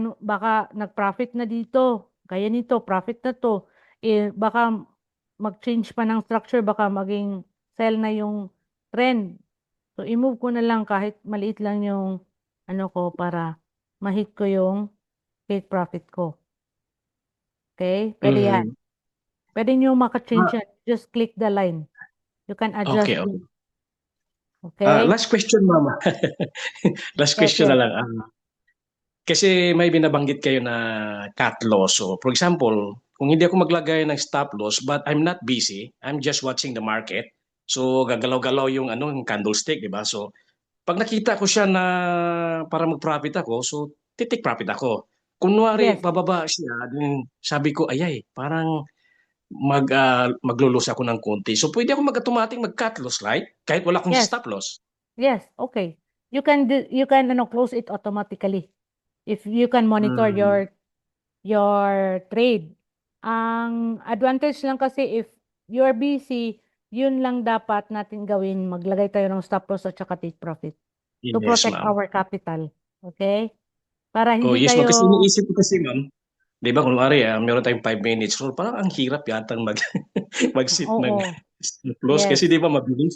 A: nag-profit na dito, kaya nito, profit na to, baka mag-change pa ng structure, baka maging sell na yung trend. So, i-move ko na lang kahit maliit lang yung ano ko para ma-hit ko yung take profit ko. Okay? Pwede yan.
B: Mm.
A: Pwede nyo maka-change
B: Ah,
A: yan. Just click the line. You can adjust
B: okay, okay.
A: it. Okay?
B: Last question, ma'am. Last
A: Yes,
B: question na
A: yes.
B: lang. Kasi may binabanggit kayo na cut loss. So, for example, kung hindi ako maglagay ng stop loss but I'm not busy, I'm just watching the market. So, gagalaw-galaw yung yung candlestick, di ba? So, pag nakita ko siya na para mag-profit ako, so titik profit ako. Kunwari,
A: Yes.
B: pababa siya, din sabi ko, ayay, parang maglo-lose ako ng konti. So, pwede ako mag-automatic mag-cut loss, right? Kahit wala akong
A: Yes.
B: stop loss.
A: Yes. Okay. You can close it automatically if you can monitor
B: Mm.
A: your trade. Ang advantage lang kasi if you're busy, yun lang dapat natin gawin. Maglagay tayo ng stop loss at saka take profit to
B: Yes,
A: protect
B: ma'am.
A: our capital. Okay? Para
B: Oh,
A: hindi
B: yes, ma'am. Kasi
A: tayo,
B: iniisip ko kasi, ma'am, di ba, kunwari, meron tayong 5 minutes rule, parang ang hirap yatang mag-sit ng
A: oo,
B: stop loss kasi
A: yes,
B: di ba mabilis?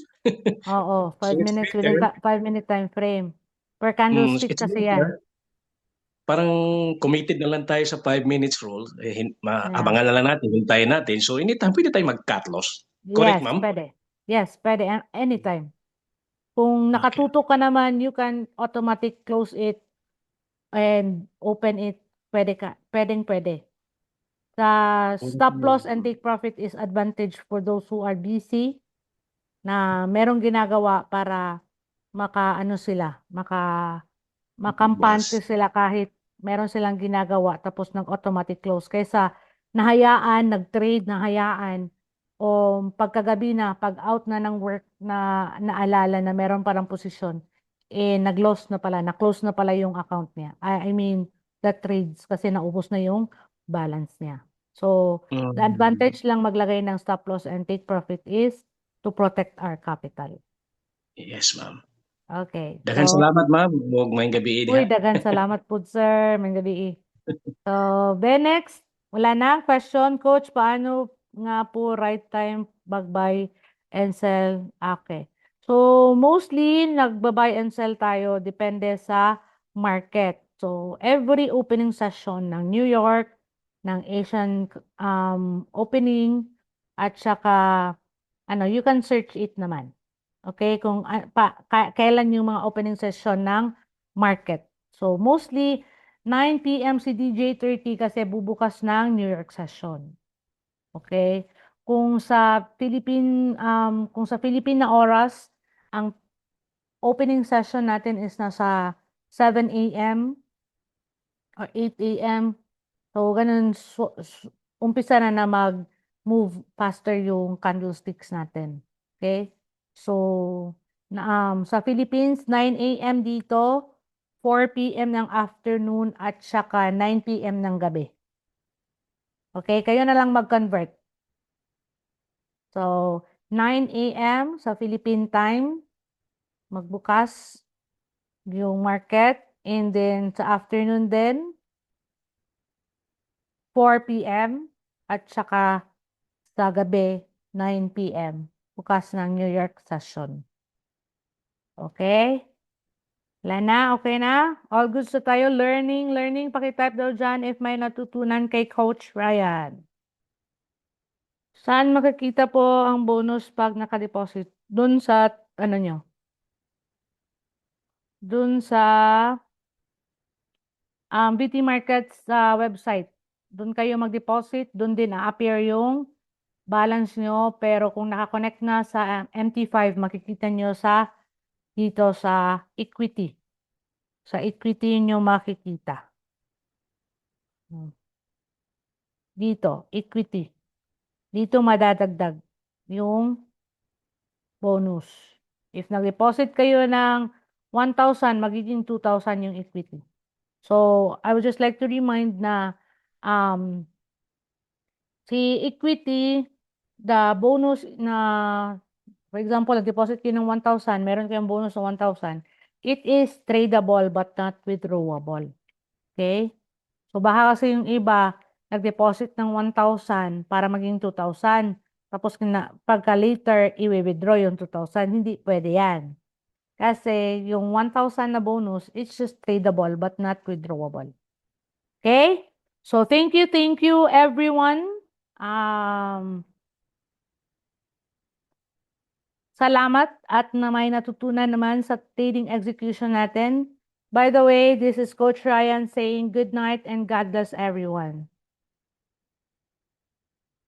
A: oo,
B: So,
A: 5
B: it's
A: minutes within
B: better.
A: 5 minute time frame. Per
B: So
A: candlestick
B: it's
A: kasi yan.
B: better. Parang committed na lang tayo sa 5 minutes rule.
A: Yeah.
B: Abangan na lang natin, hintayin natin. So, anytime, pwede tayo mag-cut loss. Correct,
A: Yes,
B: ma'am?
A: pwede. Yes, pwede. Anytime. Kung
B: Okay.
A: nakatutok ka naman, you can automatic close it and open it. Pwede ka. Pwedeng pwede. Sa stop loss and take profit is advantage for those who are busy na merong ginagawa para maka ano sila, makampante
B: Yes.
A: sila kahit meron silang ginagawa tapos nag-automatic close kaysa nahayaan, nag-trade, nahayaan o pagkagabi na, pag out na ng work na naalala na meron parang posisyon, nag-loss na pala, na-close na pala yung account niya. I mean, the trades kasi naubos na yung balance niya. So, the
B: Mm.
A: advantage lang maglagay ng stop loss and take profit is to protect our capital.
B: Yes, ma'am.
A: Okay.
B: Daghang
A: So,
B: salamat, ma'am. Huwag may gabi
A: uy,
B: diha.
A: dagan salamat po, sir. May gabi. So, next, wala na. Question, coach, paano nga po right time mag-buy and sell? Okay. So, mostly, nagba-buy and sell tayo depende sa market. So, every opening session ng New York, ng Asian opening, at saka, you can search it naman. Okay, kung kailan yung mga opening session ng market. So, mostly, 9 p.m. si DJ 30 kasi bubukas ng New York session. Okay? Kung sa Philippine na oras, ang opening session natin is nasa 7 a.m. or 8 a.m. So, ganun, umpisa na mag-move faster yung candlesticks natin. Okay? So, sa Philippines, 9 a.m. dito, 4 p.m. ng afternoon, at saka 9 p.m. ng gabi. Okay? Kayo na lang mag-convert. So, 9 a.m. sa Philippine time, magbukas yung market. And then, sa afternoon din, 4 p.m. at saka sa gabi, 9 p.m. Bukas ng New York session. Okay? Wala na? Okay na? All good sa tayo? Learning. Pakitype daw dyan if may natutunan kay Coach Ryan. Saan makikita po ang bonus pag nakadeposit? Doon sa, nyo? Doon sa BT Markets sa website. Doon kayo mag-deposit. Doon din a-appear yung balance nyo. Pero kung nakakonect na sa MT5, makikita nyo dito sa equity. Sa equity nyo makikita. Hmm. dito, equity. Dito madadagdag yung bonus. If nag-deposit kayo ng 1,000, magiging 2,000 yung equity. So, I would just like to remind na si equity, the bonus na, for example, nag-deposit kayo ng 1,000, meron kayong bonus ng 1,000, it is tradable but not withdrawable. Okay? So, baka kasi yung iba, nag-deposit ng 1,000 para maging 2,000. Tapos, pagka later, i-withdraw yung 2,000. Hindi pwede yan. Kasi yung 1,000 na bonus, it's just tradable but not withdrawable. Okay? So, thank you everyone. Salamat at na may natutunan naman sa trading execution natin. By the way, this is Coach Ryan saying good night and God bless everyone.